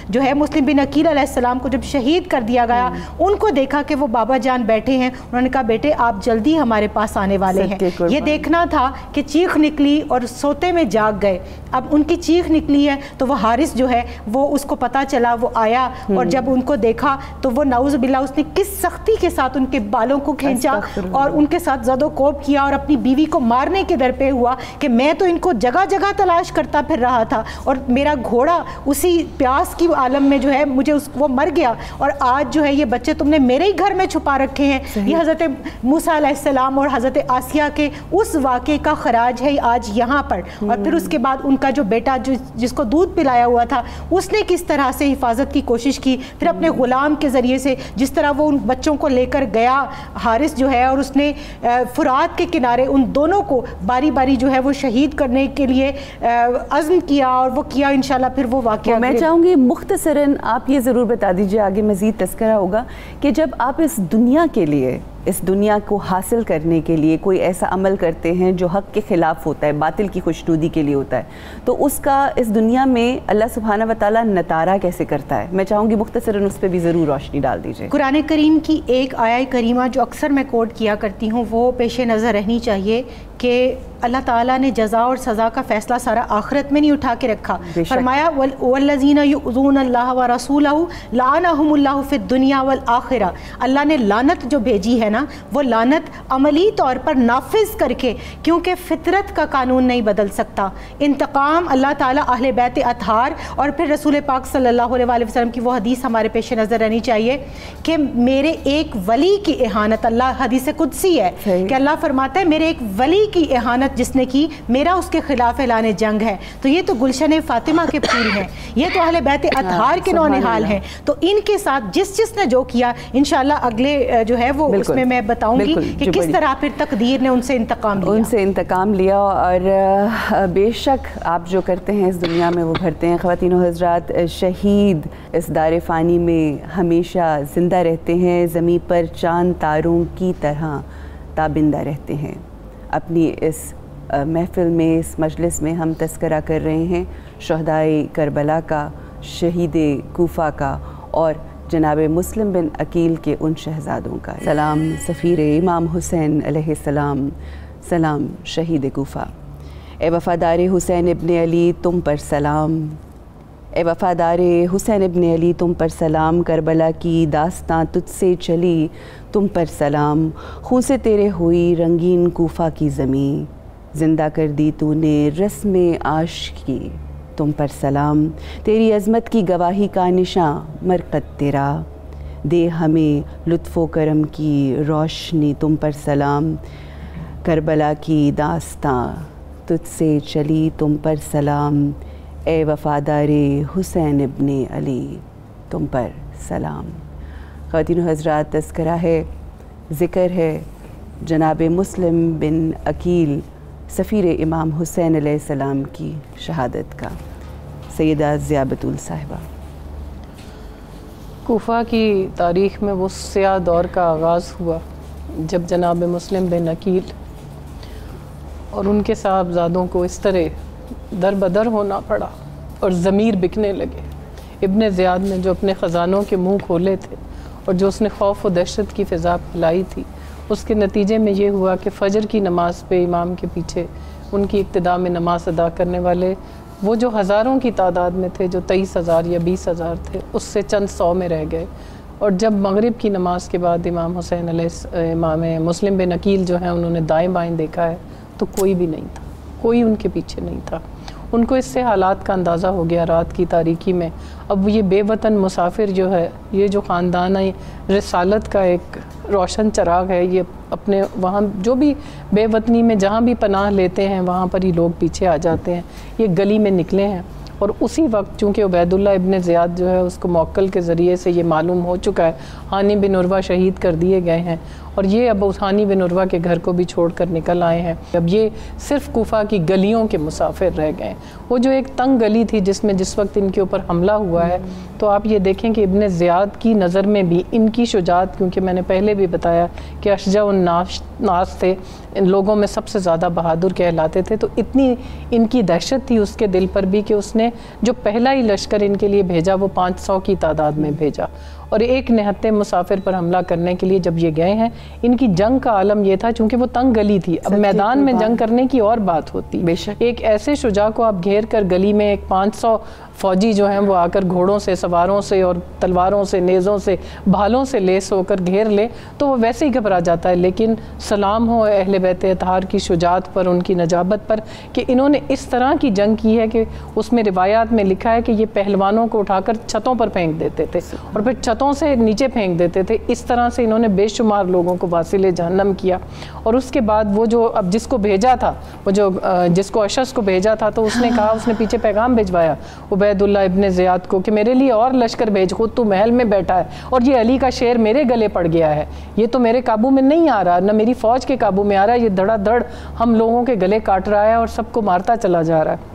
جو ہے مسلم بن عقیل علیہ السلام کو جب شہید کر دیا گیا, ان کو دیکھا کہ وہ بابا جان بیٹھے ہیں. انہوں نے کہا بیٹے آپ جلدی ہمارے پاس آنے والے ہیں. یہ دیکھنا تھا کہ چیخ نکلی اور سوتے میں جاگ گئے. اب ان کی چیخ نکلی ہے تو وہ حارث جو ہے وہ اس کو پتا چلا, وہ آیا اور جب ان کو دیکھا تو وہ نعوذ باللہ اس نے کس سختی کے ساتھ ان کے بالوں کو کھینچا اور ان کے ساتھ زد و کوب کیا, اور اپنی بیوی کو مارنے کے در پہ ہوا کہ میں تو ان کو جگہ جگہ تلاش کرتا پھر رہا تھا اور میرا گھوڑا اسی پیاس کی عالم میں جو ہے مجھے وہ مر گیا, اور آج جو ہے یہ بچے تم نے میرے ہی گھر میں چھپا رکھے ہیں. یہ حضرت موسیٰ علیہ السلام اور حضرت آسیہ کے اس واقعے کا خراج ہے آج یہاں پر. اور پھر اس کے بعد ان کا جو بیٹا جس کو دودھ پلایا ہوا تھا اس نے کس طرح سے حفاظت کی کوشش کی, پھر اپنے غلام کے ذریعے سے جس طرح وہ ان بچوں کو لے کر گیا حارث جو ہے, اور اس نے فرات کے کنارے ان دونوں کو باری باری جو ہے وہ شہید کرنے کے لیے عزم کیا, اور وہ کیا انشاءاللہ. پھر وہ واقعہ میں چاہوں گی مختصراً آپ یہ ضرور بتا دیجئے, آگے مزید تذکرہ ہوگا, کہ جب آپ اس دنیا کے لیے اس دنیا کو حاصل کرنے کے لیے کوئی ایسا عمل کرتے ہیں جو حق کے خلاف ہوتا ہے، باطل کی خوشنودی کے لیے ہوتا ہے، تو اس کا اس دنیا میں اللہ سبحانہ و تعالیٰ نتارہ کیسے کرتا ہے؟ میں چاہوں گی مختصراً اس پہ بھی ضرور روشنی ڈال دیجیے۔ قرآن کریم کی ایک آیہ کریمہ جو اکثر میں کوٹ کیا کرتی ہوں وہ پیش نظر رہنی چاہیے کہ اللہ تعالیٰ نے جزا اور سزا کا فیصلہ سارا آخرت میں نہیں اٹھا کے رکھا، فرمایا وَالَّذِينَ يُؤْذُونَ اللَّهَ وَرَسُولَهُ لَعَنَهُمُ اللَّهُ فِي الدُّنْيَا وَالْآخِرَةِ، اللہ نے لعنت جو بھیجی ہے نا وہ لعنت عملی طور پر نافذ کر کے، کیونکہ فطرت کا قانون نہیں بدل سکتا، انتقام اللہ تعالیٰ اہل بیت اطہار اور پھر رسول پاک صلی اللہ علیہ وسلم کی وہ حدیث ہمارے پیش نظر رہنی چاہیے کہ میرے ایک ولی کی اہانت، اللہ حدیث قدسی ہے کہ اللہ فرماتا ہے میرے ایک ولی کی اہانت جس نے کی میرا اس کے خلاف اعلان جنگ ہے۔ تو یہ تو گلشن فاطمہ کے پھول ہیں، یہ تو اہل بیت اطہار کے نونہال ہیں، تو ان کے ساتھ جس نے جو کیا انشاءاللہ اگلے جو ہے وہ اس میں بتاؤں گی کہ کس طرح پھر تقدیر نے ان سے انتقام لیا اور بے شک آپ جو کرتے ہیں اس دنیا میں وہ بھرتے ہیں۔ خواتین و حضرات، شہید اس دار فانی میں ہمیشہ زندہ رہتے ہیں، زمین پر چاند تاروں کی طرح تابندہ رہتے ہیں۔ اپنی اس محفل میں، اس مجلس میں ہم تذکرہ کر رہے ہیں شہدائے کربلا کا، شہید کوفہ کا اور جناب مسلم بن عقیل کے ان شہزادوں کا۔ سلام سفیر امام حسین علیہ السلام، سلام شہید کوفہ۔ اے وفادار حسین ابن علی تم پر سلام، اے وفادار حسین ابن علی تم پر سلام، کربلا کی داستاں تجھ سے چلی تم پر سلام، خون سے تیرے ہوئی رنگین کوفہ کی زمین، زندہ کر دی تو نے رسم عاشقی تم پر سلام، تیری عظمت کی گواہی کا نشاں مرقد تیرا، دے ہمیں لطف و کرم کی روشنی تم پر سلام، کربلا کی داستاں تجھ سے چلی تم پر سلام، اے وفادار حسین ابن علی تم پر سلام۔ خواتین و حضرات، تذکرہ ہے، ذکر ہے جناب مسلم بن عقیل سفیر امام حسین علیہ السلام کی شہادت کا۔ سیدہ ضیاء بطول صاحبہ، کوفہ کی تاریخ میں وہ سیاہ دور کا آغاز ہوا جب جناب مسلم بن عقیل اور ان کے صاحبزادوں کو اس طرح در بدر ہونا پڑا اور ضمیر بکنے لگے۔ ابن زیاد نے جو اپنے خزانوں کے منہ کھولے تھے اور جو اس نے خوف و دہشت کی فضا پھیلائی تھی، اس کے نتیجے میں یہ ہوا کہ فجر کی نماز پہ امام کے پیچھے ان کی ابتدا میں نماز ادا کرنے والے وہ جو ہزاروں کی تعداد میں تھے، جو 23,000 یا 20,000 تھے، اس سے چند 100 میں رہ گئے۔ اور جب مغرب کی نماز کے بعد امام حسین امام مسلم بن عقیل جو ہیں انہوں نے دائیں بائیں دیکھا ہے تو کوئی بھی نہیں تھا، کوئی ان کے پیچھے نہیں تھا۔ ان کو اس سے حالات کا اندازہ ہو گیا رات کی تاریکی میں۔ اب یہ بے وطن مسافر جو ہے، یہ جو خاندان رسالت کا ایک روشن چراغ ہے، یہ اپنے وہاں جو بھی بے وطنی میں جہاں بھی پناہ لیتے ہیں وہاں پر ہی لوگ پیچھے آ جاتے ہیں۔ یہ گلی میں نکلے ہیں اور اسی وقت چونکہ عبید اللہ ابن زیاد جو ہے اس کو موکل کے ذریعے سے یہ معلوم ہو چکا ہے ہانی بن عروہ شہید کر دیے گئے ہیں، اور یہ اب اس ہانی بن عروہ کے گھر کو بھی چھوڑ کر نکل آئے ہیں۔ اب یہ صرف کوفہ کی گلیوں کے مسافر رہ گئے۔ وہ جو ایک تنگ گلی تھی جس میں جس وقت ان کے اوپر حملہ ہوا ہے، تو آپ یہ دیکھیں کہ ابن زیاد کی نظر میں بھی ان کی شجاعت، کیونکہ میں نے پہلے بھی بتایا کہ اشجع الناس تھے، ان لوگوں میں سب سے زیادہ بہادر کہلاتے تھے، تو اتنی ان کی دہشت تھی اس کے دل پر بھی کہ اس نے جو پہلا ہی لشکر ان کے لیے بھیجا وہ 500 کی تعداد میں بھیجا، اور ایک نہتے مسافر پر حملہ کرنے کے لیے جب یہ گئے ہیں۔ ان کی جنگ کا عالم یہ تھا چونکہ وہ تنگ گلی تھی، اب میدان میں جنگ کرنے کی اور بات ہوتی، ایک ایسے شجاع کو آپ گھیر کر گلی میں ایک 500 فوجی جو ہیں وہ آ کر گھوڑوں سے، سواروں سے اور تلواروں سے، نیزوں سے، بھالوں سے لیس ہو کر گھیر لے تو وہ ویسے ہی گھبرا جاتا ہے۔ لیکن سلام ہو اہل بیت اطہار کی شجاعت پر، ان کی نجابت پر کہ انہوں نے اس طرح کی جنگ کی ہے کہ اس میں روایات میں لکھا ہے کہ یہ پہلوانوں کو اٹھا کر چھتوں پر پھینک دیتے تھے اور پھر چھتوں سے نیچے پھینک دیتے تھے۔ اس طرح سے انہوں نے بے شمار لوگوں کو واصل جہنم کیا۔ اور اس کے بعد وہ جو اب جس کو بھیجا تھا، وہ جو جس کو اشعث کو بھیجا تھا، تو اس نے کہا، اس نے پیچھے پیغام بھجوایا عبید اللہ ابن زیاد کو کہ میرے لیے اور لشکر بھیج، خود تو محل میں بیٹھا ہے اور یہ علی کا شیر میرے گلے پڑ گیا ہے، یہ تو میرے قابو میں نہیں آ رہا، نہ میری فوج کے قابو میں آ رہا ہے، یہ دھڑا دھڑ ہم لوگوں کے گلے کاٹ رہا ہے اور سب کو مارتا چلا جا رہا ہے۔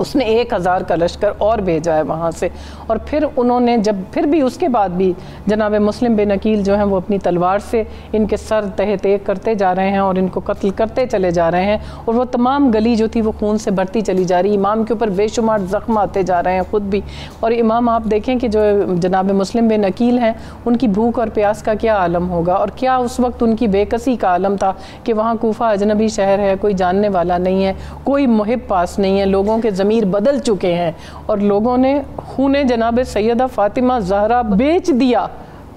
اس نے 1000 کا لشکر اور بھیجا ہے وہاں سے، اور پھر انہوں نے جب پھر بھی اس کے بعد بھی جناب مسلم بن عقیل جو ہیں وہ اپنی تلوار سے ان کے سر تہ تہ کرتے جا رہے ہیں اور ان کو قتل کرتے چلے جا رہے ہیں، اور وہ تمام گلی جو تھی وہ خون سے بھرتی چلی جا رہی، امام کے اوپر بے شمار زخم آتے جا رہے ہیں خود بھی، اور امام آپ دیکھیں کہ جو جناب مسلم بن عقیل ہیں ان کی بھوک اور پیاس کا کیا عالم ہوگا، اور کیا اس وقت ان کی بے کسی کا عالم تھا کہ وہاں کوفہ اجنبی شہر ہے، کوئی جاننے والا نہیں ہے، کوئی محب پاس نہیں ہے، لوگوں کے ضمیر بدل چکے ہیں، اور لوگوں نے خون جناب سیدہ فاطمہ زہرا بیچ دیا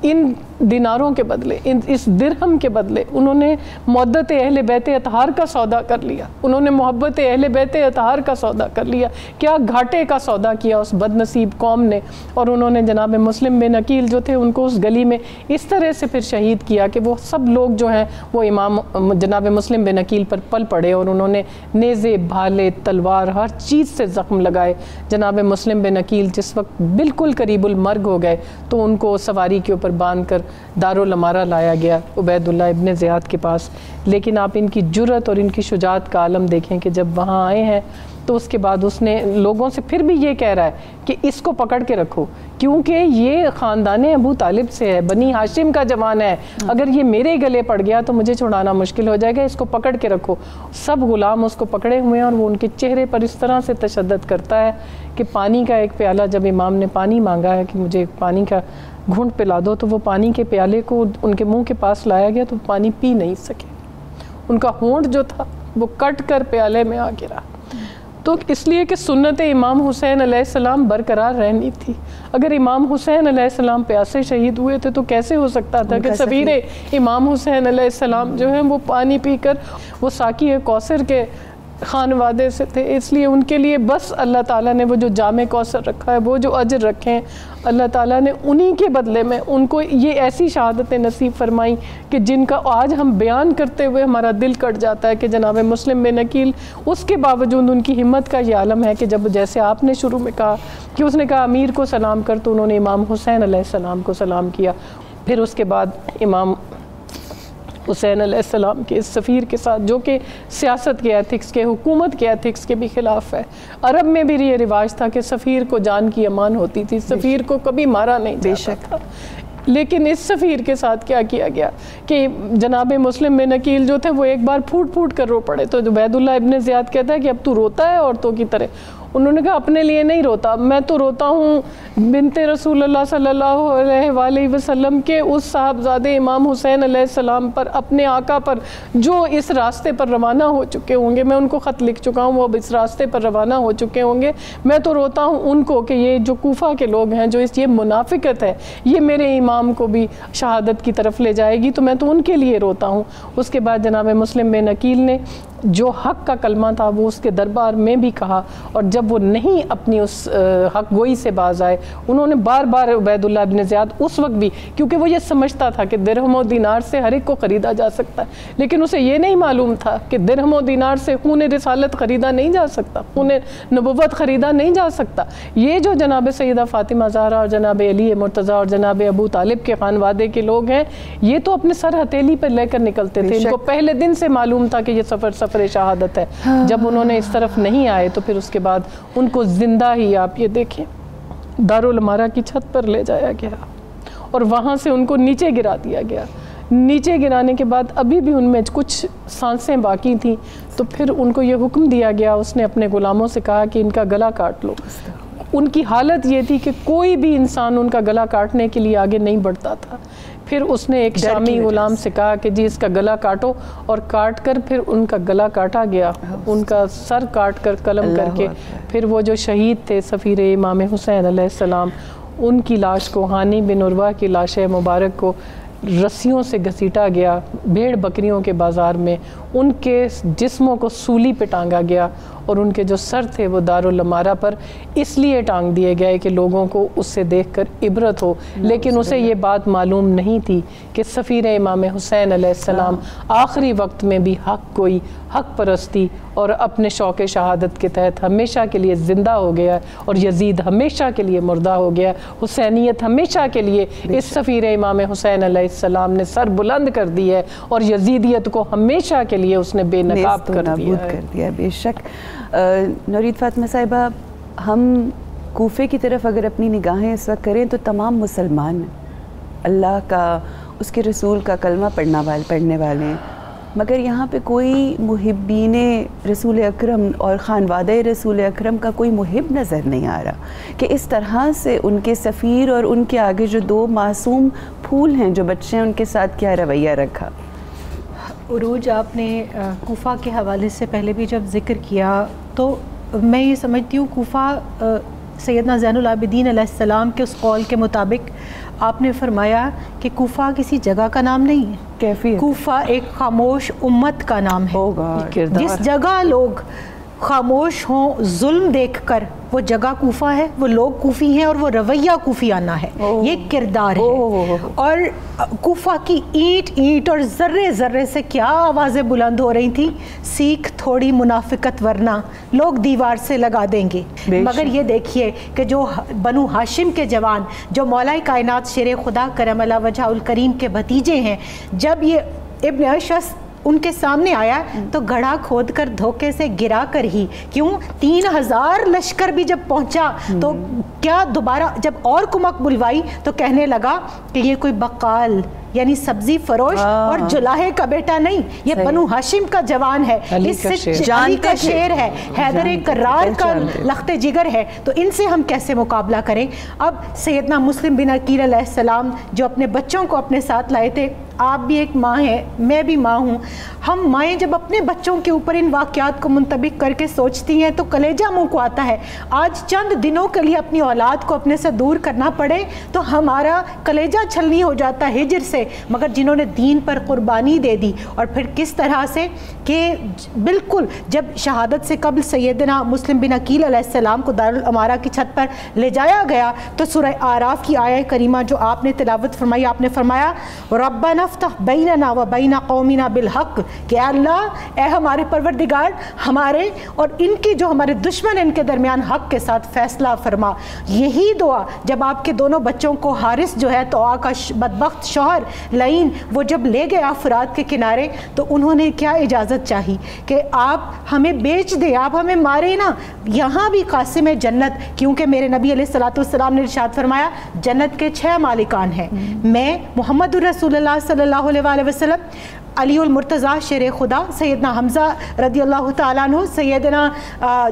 ان دیناروں کے بدلے، اس درہم کے بدلے انہوں نے مودت اہل بیت اطہار کا سودا کر لیا، انہوں نے محبت اہل بیت اطہار کا سودا کر لیا، کیا گھاٹے کا سودا کیا اس بد نصیب قوم نے، اور انہوں نے جناب مسلم بن عقیل جو تھے ان کو اس گلی میں اس طرح سے پھر شہید کیا کہ وہ سب لوگ جو ہیں وہ امام جناب مسلم بن عقیل پر پل پڑے، اور انہوں نے نیزے، بھالے، تلوار، ہر چیز سے زخم لگائے۔ جناب مسلم بن عقیل جس وقت بالکل قریب المرگ ہو گئے تو ان کو سواری کے اوپر باندھ کر دارالامارہ لایا گیا عبید اللہ ابن زیاد کے پاس، لیکن آپ ان کی جرأت اور ان کی شجاعت کا عالم دیکھیں کہ جب وہاں آئے ہیں تو اس کے بعد اس نے لوگوں سے پھر بھی یہ کہہ رہا ہے کہ اس کو پکڑ کے رکھو، کیونکہ یہ خاندان ابو طالب سے ہے، بنی ہاشم کا جوان ہے، اگر یہ میرے گلے پڑ گیا تو مجھے چھڑانا مشکل ہو جائے گا، اس کو پکڑ کے رکھو۔ سب غلام اس کو پکڑے ہوئے ہیں اور وہ ان کے چہرے پر اس طرح سے تشدد کرتا ہے کہ پانی کا ایک پیالہ، جب امام نے پانی مانگا ہے کہ مجھے پانی کا گھونٹ پلا دو تو وہ پانی کے پیالے کو ان کے منہ کے پاس لایا گیا تو پانی پی نہیں سکے، ان کا ہونٹ جو تھا وہ کٹ کر پیالے میں آ گرا۔ تو اس لیے کہ سنت امام حسین علیہ السلام برقرار رہنی تھی، اگر امام حسین علیہ السلام پیاسے شہید ہوئے تھے تو کیسے ہو سکتا تھا کہ سفیر امام حسین علیہ السلام جو ہیں وہ پانی پی کر، وہ ساقی کوثر کے خانوادے سے تھے، اس لیے ان کے لیے بس اللہ تعالیٰ نے وہ جو جام کوثر رکھا ہے، وہ جو اجر رکھے ہیں، اللہ تعالیٰ نے انہی کے بدلے میں ان کو یہ ایسی شہادتیں نصیب فرمائیں کہ جن کا آج ہم بیان کرتے ہوئے ہمارا دل کٹ جاتا ہے کہ جناب مسلم بن عقیل اس کے باوجود ان کی ہمت کا یہ عالم ہے کہ جب جیسے آپ نے شروع میں کہا کہ اس نے کہا امیر کو سلام کر، تو انہوں نے امام حسین علیہ السلام کو سلام کیا، پھر اس کے بعد امام حسین علیہ السلام کے اس سفیر کے ساتھ جو کہ سیاست کے ایتھکس کے، حکومت کے ایتھکس کے بھی خلاف ہے، عرب میں بھی یہ رواج تھا کہ سفیر کو جان کی امان ہوتی تھی، سفیر کو کبھی مارا نہیں جاتا تھا، لیکن اس سفیر کے ساتھ کیا کیا گیا کہ جناب مسلم بن عقیل جو تھے وہ ایک بار پھوٹ پھوٹ کر رو پڑے، تو عبید اللہ ابن زیاد کہتا ہے کہ اب تو روتا ہے عورتوں کی طرح، انہوں نے کہا اپنے لیے نہیں روتا، میں تو روتا ہوں بنت رسول اللہ صلی اللہ علیہ وآلہ وسلم کے اس صاحبزادے امام حسین علیہ السلام پر، اپنے آقا پر جو اس راستے پر روانہ ہو چکے ہوں گے، میں ان کو خط لکھ چکا ہوں، وہ اب اس راستے پر روانہ ہو چکے ہوں گے، میں تو روتا ہوں ان کو کہ یہ جو کوفہ کے لوگ ہیں، جو یہ منافقت ہے، یہ میرے امام کو بھی شہادت کی طرف لے جائے گی، تو میں تو ان کے لیے روتا ہوں۔ اس کے بعد جناب مسلم بن عقیل نے جو حق کا کلمہ تھا وہ اس کے دربار میں بھی کہا، اور جب وہ نہیں اپنی اس حق گوئی سے باز آئے، انہوں نے بار بار عبید اللہ ابن زیاد اس وقت بھی، کیونکہ وہ یہ سمجھتا تھا کہ درہم و دینار سے ہر ایک کو خریدا جا سکتا ہے، لیکن اسے یہ نہیں معلوم تھا کہ درہم و دینار سے خون رسالت خریدا نہیں جا سکتا، خون نبوت خریدا نہیں جا سکتا۔ یہ جو جناب سیدہ فاطمہ زہرا اور جناب علی مرتضیٰ اور جناب ابو طالب کے خانوادے کے لوگ ہیں، یہ تو اپنے سر ہتھیلی پر لے کر نکلتے تھے، ان کو پہلے دن سے معلوم تھا کہ یہ سفر شہادت ہے۔ جب انہوں نے اس طرف نہیں آئے تو پھر اس کے بعد ان کو زندہ ہی آپ یہ دیکھیں دارالامارہ کی چھت پر لے جایا گیا اور وہاں سے ان کو نیچے گرا دیا گیا۔ نیچے گرانے کے بعد ابھی بھی ان میں کچھ سانسیں باقی تھیں، تو پھر ان کو یہ حکم دیا گیا، اس نے اپنے غلاموں سے کہا کہ ان کا گلا کاٹ لو۔ ان کی حالت یہ تھی کہ کوئی بھی انسان ان کا گلا کاٹنے کے لیے آگے نہیں بڑھتا تھا۔ پھر اس نے ایک شامی غلام سے کہا کہ جی اس کا گلا کاٹو، اور کاٹ کر پھر ان کا گلا کاٹا گیا، ان کا سر کاٹ کر قلم کر کے پھر وہ جو شہید تھے سفیر امام حسین علیہ السلام، ان کی لاش کو، ہانی بن عروہ کی لاش مبارک کو رسیوں سے گھسیٹا گیا، بھیڑ بکریوں کے بازار میں ان کے جسموں کو سولی پہ ٹانگا گیا، اور ان کے جو سر تھے وہ دارالامارہ پر اس لیے ٹانگ دیے گئے کہ لوگوں کو اس سے دیکھ کر عبرت ہو، لیکن اسے یہ بات معلوم نہیں تھی کہ سفیر امام حسین علیہ السلام آخری وقت میں بھی حق گوئی، حق پرستی اور اپنے شوق شہادت کے تحت ہمیشہ کے لیے زندہ ہو گیا، اور یزید ہمیشہ کے لیے مردہ ہو گیا، حسینیت ہمیشہ کے لیے اس سفیر امام حسین علیہ السلام نے سر بلند کر دی ہے، اور یزیدیت کو ہمیشہ کے لیے اس نے بے نقاب کر دیا ہے۔ بے شک نورید فاطمہ صاحبہ، ہم کوفے کی طرف اگر اپنی نگاہیں اس وقت کریں تو تمام مسلمان اللہ کا، اس کے رسول کا کلمہ پڑھنے والے ہیں، مگر یہاں پہ کوئی محبین رسول اکرم اور خانوادہ رسول اکرم کا کوئی محب نظر نہیں آ رہا کہ اس طرح سے ان کے سفیر اور ان کے آگے جو 2 معصوم پھول ہیں جو بچے ہیں ان کے ساتھ کیا رویہ رکھا۔ عروج، آپ نے کوفہ کے حوالے سے پہلے بھی جب ذکر کیا تو میں یہ سمجھتی ہوں کوفہ سیدنا زین العابدین علیہ السلام کے اس قول کے مطابق آپ نے فرمایا کہ کوفہ کسی جگہ کا نام نہیں ہے، کیفیت، کوفہ ایک خاموش امت کا نام ہے۔ جس جگہ لوگ خاموش ہوں ظلم دیکھ کر، وہ جگہ کوفہ ہے، وہ لوگ کوفی ہیں اور وہ رویہ کوفیانہ ہے، یہ کردار ہے۔ اور کوفہ کی اینٹ اینٹ اور ذرے ذرے سے کیا آوازیں بلند ہو رہی تھیں، سیکھ تھوڑی منافقت ورنہ لوگ دیوار سے لگا دیں گے۔ مگر یہ دیکھیے کہ جو بنو ہاشم کے جوان، جو مولا کائنات شیر خدا کرم اللہ وجہ الکریم کے بھتیجے ہیں، جب یہ ابن اشعث ان کے سامنے آیا تو گڑھا کھود کر دھوکے سے گرا کر ہی، کیوں 3000 لشکر بھی جب پہنچا تو کیا دوبارہ جب اور کمک بلوائی تو کہنے لگا کہ یہ کوئی بقال یعنی سبزی فروش اور جلاہے کا بیٹا نہیں، یہ بنو ہاشم کا جوان ہے، اس سے علی کا شیر ہے، حیدر کرار کا لخت جگر ہے، تو ان سے ہم کیسے مقابلہ کریں؟ اب سیدنا مسلم بن عقیل علیہ السلام جو اپنے بچوں کو اپنے ساتھ لائے تھے، آپ بھی ایک ماں ہیں، میں بھی ماں ہوں، ہم مائیں جب اپنے بچوں کے اوپر ان واقعات کو منطبق کر کے سوچتی ہیں تو کلیجہ منہ کو آتا ہے۔ آج چند دنوں کے لیے اپنی اولاد کو اپنے سے دور کرنا پڑے تو ہمارا کلیجہ چھلنی ہو جاتا ہے ہجر سے، مگر جنہوں نے دین پر قربانی دے دی، اور پھر کس طرح سے کہ بالکل جب شہادت سے قبل سیدنا مسلم بن عقیل علیہ السلام کو دارالامارہ کی چھت پر لے جایا گیا تو سورہ اعراف کی آیہ کریمہ جو آپ نے تلاوت فرمائی، آپ نے فرمایا ربنا افتح بیننا و بین قومنا بالحق، کہ اللہ اے ہمارے پروردگار ہمارے اور ان کے جو ہمارے دشمن ان کے درمیان حق کے ساتھ فیصلہ فرما۔ یہی دعا جب آپ کے دونوں بچوں کو حارث جو ہے تو کا بدبخت شوہر لعین وہ جب لے گیا فرات کے کنارے تو انہوں نے کیا اجازت چاہی کہ آپ ہمیں بیچ دیں، آپ ہمیں مارے نا، یہاں بھی قاسم جنت، کیونکہ میرے نبی علیہ الصلوۃ والسلام نے ارشاد فرمایا جنت کے 6 مالکان ہیں، میں محمد الرسول اللہ صلی اللہ علیہ وآلہ وسلم، علی المرتضیٰ شیر خدا، سیدنا حمزہ رضی اللہ تعالیٰ عنہ، سیدنا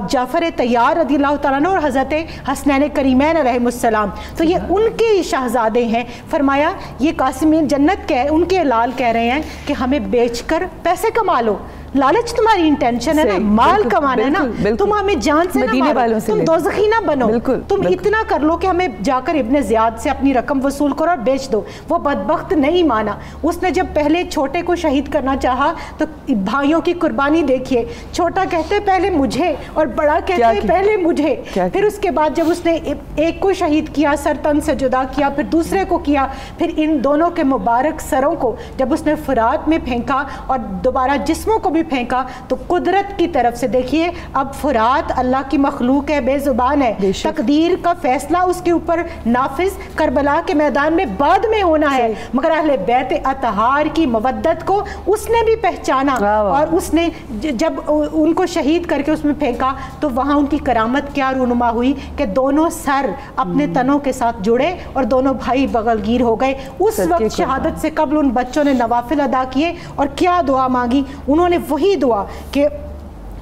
جعفر طیار رضی اللہ تعالیٰ عنہ اور حضرت حسنین کریمین علیہ السلام، تو یہ ان کے شہزادے ہیں۔ فرمایا یہ قاسمین جنت ان کے لال کہہ رہے ہیں کہ ہمیں بیچ کر پیسے کما لو، لالچ تمہاری انٹینشن ہے نا، مال کمانا ہے نا، تم ہمیں جان سے نہ مارو، تم دوزخی نہ بنو، تم اتنا کر لو کہ ہمیں جا کر ابن زیاد سے اپنی رقم وصول کرو اور بیچ دو۔ وہ بدبخت نہیں مانا، اس نے جب پہلے چھوٹے کو شہید کرنا چاہا تو بھائیوں کی قربانی دیکھیے، چھوٹا کہتے پہلے مجھے اور بڑا کہتے پہلے مجھے، پھر اس کے بعد جب اس نے ایک کو شہید کیا، سر تن سے جدا کیا، پھر دوسرے کو کیا، پھر ان دونوں کے مبارک سروں کو جب اس نے فرات میں پھینکا اور دوبارہ جسموں کو بھی پھینکا تو قدرت کی طرف سے دیکھیے اب فرات اللہ کی مخلوق ہے، بے زبان ہے، تقدیر کا فیصلہ اس کے اوپر نافذ کربلا کے میدان میں بعد میں ہونا ہے، مگر اہل بیت اطہار کی مودت کو اس نے بھی پہچانا اور اس نے جب ان کو شہید کر کے اس میں پھینکا تو وہاں ان کی کرامت کیا رونما ہوئی کہ دونوں سر اپنے تنوں کے ساتھ جڑے اور دونوں بھائی بغل گیر ہو گئے۔ اس وقت شہادت سے قبل ان بچوں نے نوافل ادا کیے اور کیا دعا مانگی، انہوں نے وہی دعا کہ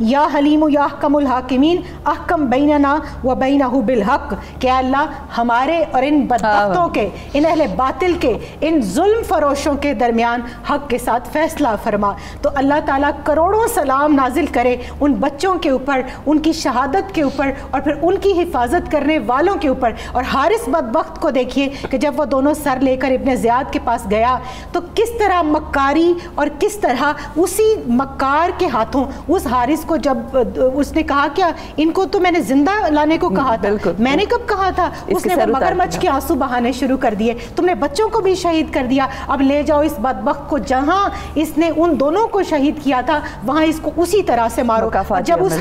یا حلیم یا احکم الحاکمین احکم بیننا و بینہ بالحق، کہ اللہ ہمارے اور ان بدبختوں کے، ان اہل باطل کے، ان ظلم فروشوں کے درمیان حق کے ساتھ فیصلہ فرما۔ تو اللہ تعالیٰ کروڑوں سلام نازل کرے ان بچوں کے اوپر، ان کی شہادت کے اوپر اور پھر ان کی حفاظت کرنے والوں کے اوپر۔ اور حارث بدبخت کو دیکھیے کہ جب وہ دونوں سر لے کر ابن زیاد کے پاس گیا تو کس طرح مکاری اور کس طرح اسی مکار کے ہاتھوں اس حارث کو جب اس نے کہا کیا ان کو تو میں نے زندہ لانے کو کہا تھا، میں نے کب کہا تھا، اس نے وہ مگرمچھ کے آنسو بہانے شروع کر دیے، تم نے بچوں کو بھی شہید کر دیا، اب لے جاؤ اس بدبخت کو جہاں اس نے ان دونوں کو شہید کیا تھا وہاں اس کو اسی طرح سے مارو۔ جب اس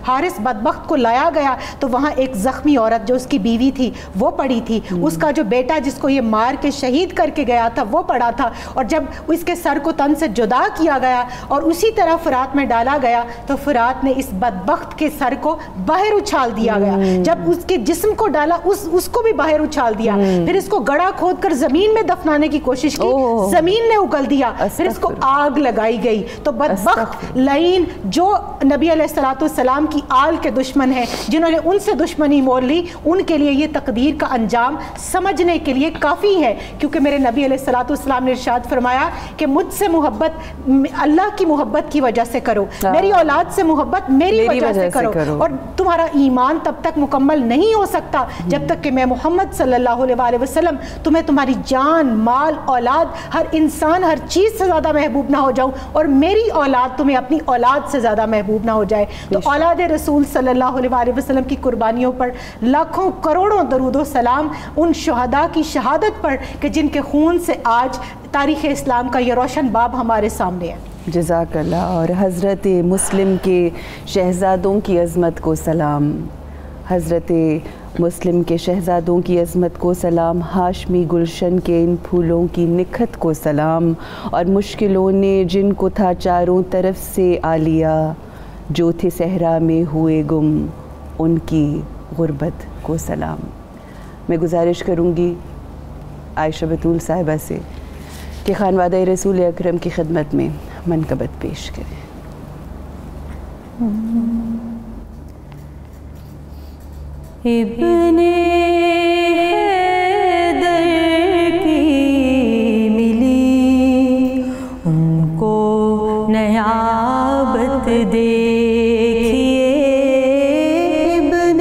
حارث بدبخت کو لایا گیا تو وہاں ایک زخمی عورت جو اس کی بیوی تھی وہ پڑی تھی، اس کا جو بیٹا جس کو یہ مار کے شہید کر کے گیا تھا وہ پڑا تھا، اور جب اس کے سر کو تن سے جدا کیا گیا اور اسی طرح فرات میں ڈالا گیا تو فرات نے اس بدبخت کے سر کو باہر اچھال دیا گیا. جب اس کے جسم کو ڈالا اس کو بھی باہر اچھال دیا. پھر اس کو گڑھا کھود کر زمین میں دفنانے کی کوشش کی, زمین نے اگل دیا. پھر اس کو آگ لگائی گئی. تو بدبخت لعین جو نبی علیہ الصلوۃ والسلام کی آل کے دشمن ہیں, جنہوں نے ان سے دشمنی مول لی, ان کے لیے یہ تقدیر کا انجام سمجھنے کے لیے کافی ہے. کیونکہ میرے نبی علیہ الصلوۃ والسلام نے ارشاد فرمایا کہ مجھ سے محبت اللہ کی محبت کی وجہ سے کرو, میری اولاد سے محبت میری وجہ سے کرو. اور تمہارا ایمان تب تک مکمل نہیں ہو سکتا جب تک کہ میں محمد صلی اللہ علیہ وسلم تمہیں تمہاری جان, مال, اولاد, ہر انسان, ہر چیز سے زیادہ محبوب نہ ہو جاؤں, اور میری اولاد تمہیں اپنی اولاد سے زیادہ محبوب نہ ہو جائے. تو اولاد رسول صلی اللہ علیہ وسلم کی قربانیوں پر لاکھوں کروڑوں درود و سلام ان شہداء کی شہادت پر کہ جن کے خون سے آج تاریخ اسلام کا یہ روشن باب ہمارے سامنے ہے. جزاک اللہ. اور حضرت مسلم کے شہزادوں کی عظمت کو سلام, حضرت مسلم کے شہزادوں کی عظمت کو سلام, ہاشمی گلشن کے ان پھولوں کی نکھت کو سلام, اور مشکلوں نے جن کو تھا چاروں طرف سے آ لیا, جو تھے صحرا میں ہوئے گم ان کی غربت کو سلام. میں گزارش کروں گی عائشہ بطول صاحبہ سے کہ خانوادہ رسول اکرم کی خدمت میں منقبت پیش کریں. ابن حیدر کی ملی ان کو نیابت دیکھیے, ابن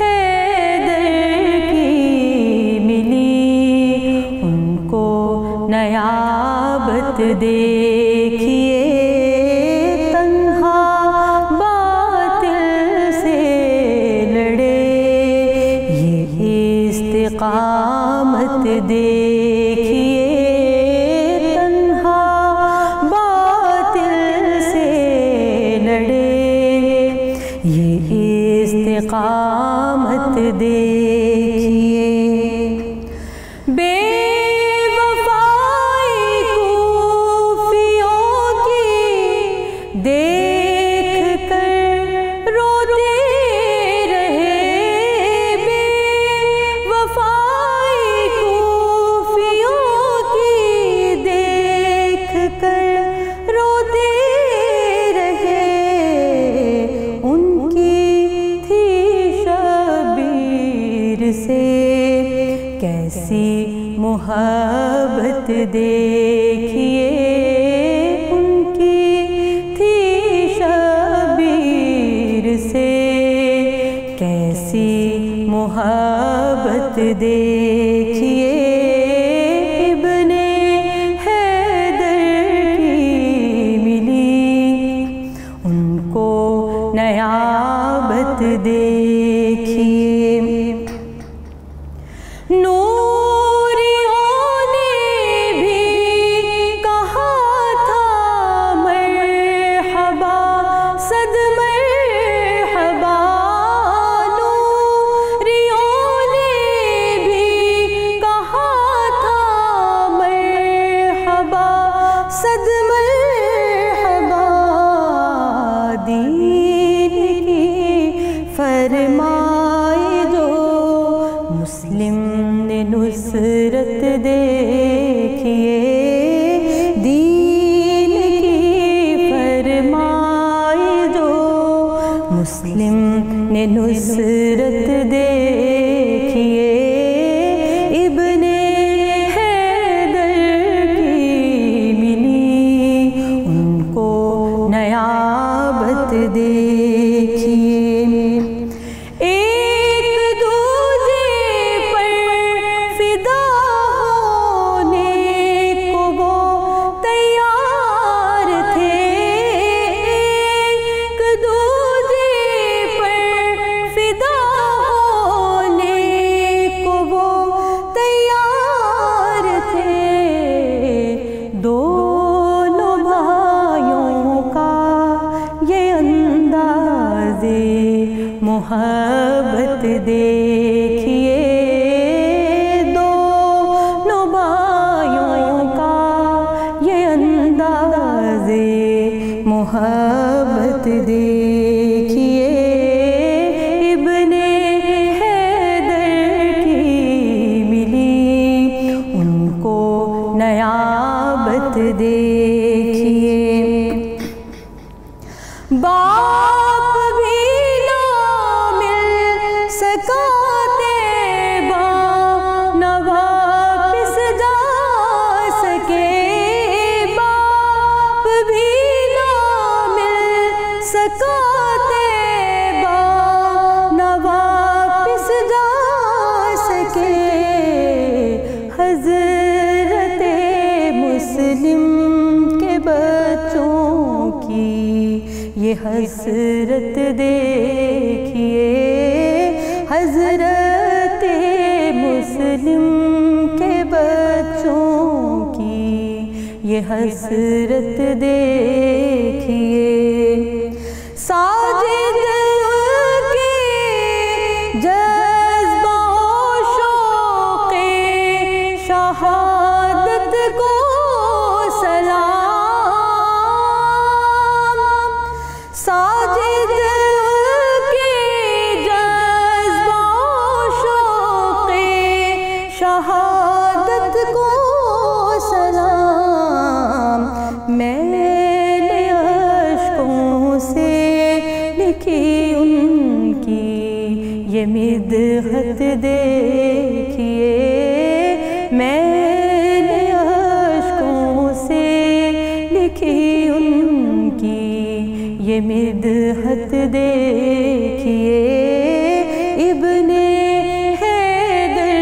حیدر کی ملی ان کو نیابت دیکھیے, استقامت دیکھیے, تنہا باطل سے لڑے, یہ استقامت دیکھیے. بے وفائی کوفیوں کی دیکھ کر روتے رہے, کیسی محبت دیکھیے ان کی تھی شبیر سے, کیسی محبت دیکھیے, ابن حیدر کی ملی ان کو نیابت دیکھیے. فرمائی جو مسلم نے نصرت دیکھیے, دین کی فرمائی جو مسلم نے نصرت دیکھیے, ابن حیدر کی ملی ان کو نیابت دیکھیے. محبت دیکھیے, دونوں بھائیوں کا یہ انداز محبت یہ حسرت دیکھیے حضرت مسلم کے بچوں کی، یہ حسرت دیکھیے ساجد کے جذبہ و شوق شہادت کو سلام، ساجد کے جذبہ و شوق شہادت کو سلام، میں نے اشکوں سے لکھی ان کی یہ مدحت دیکھیے، میں نے اشکوں سے لکھی ان کی یہ مدحت دیکھیے، ابن حیدر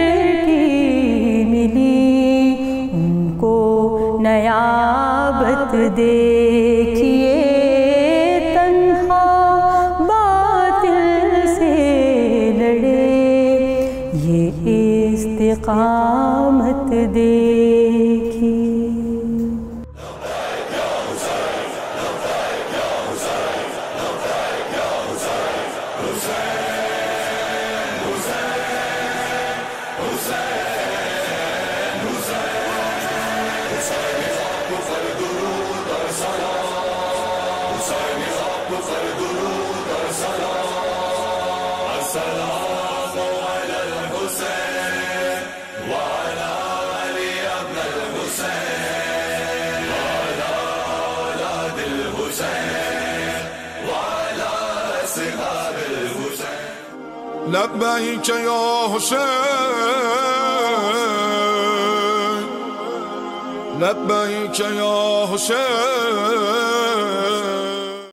کی ملی ان کو نیابت دیکھیے، تنہا باطل سے لڑے یہ استقامت دیکھیے۔ لبیک یا حسین، لبیک یا حسین،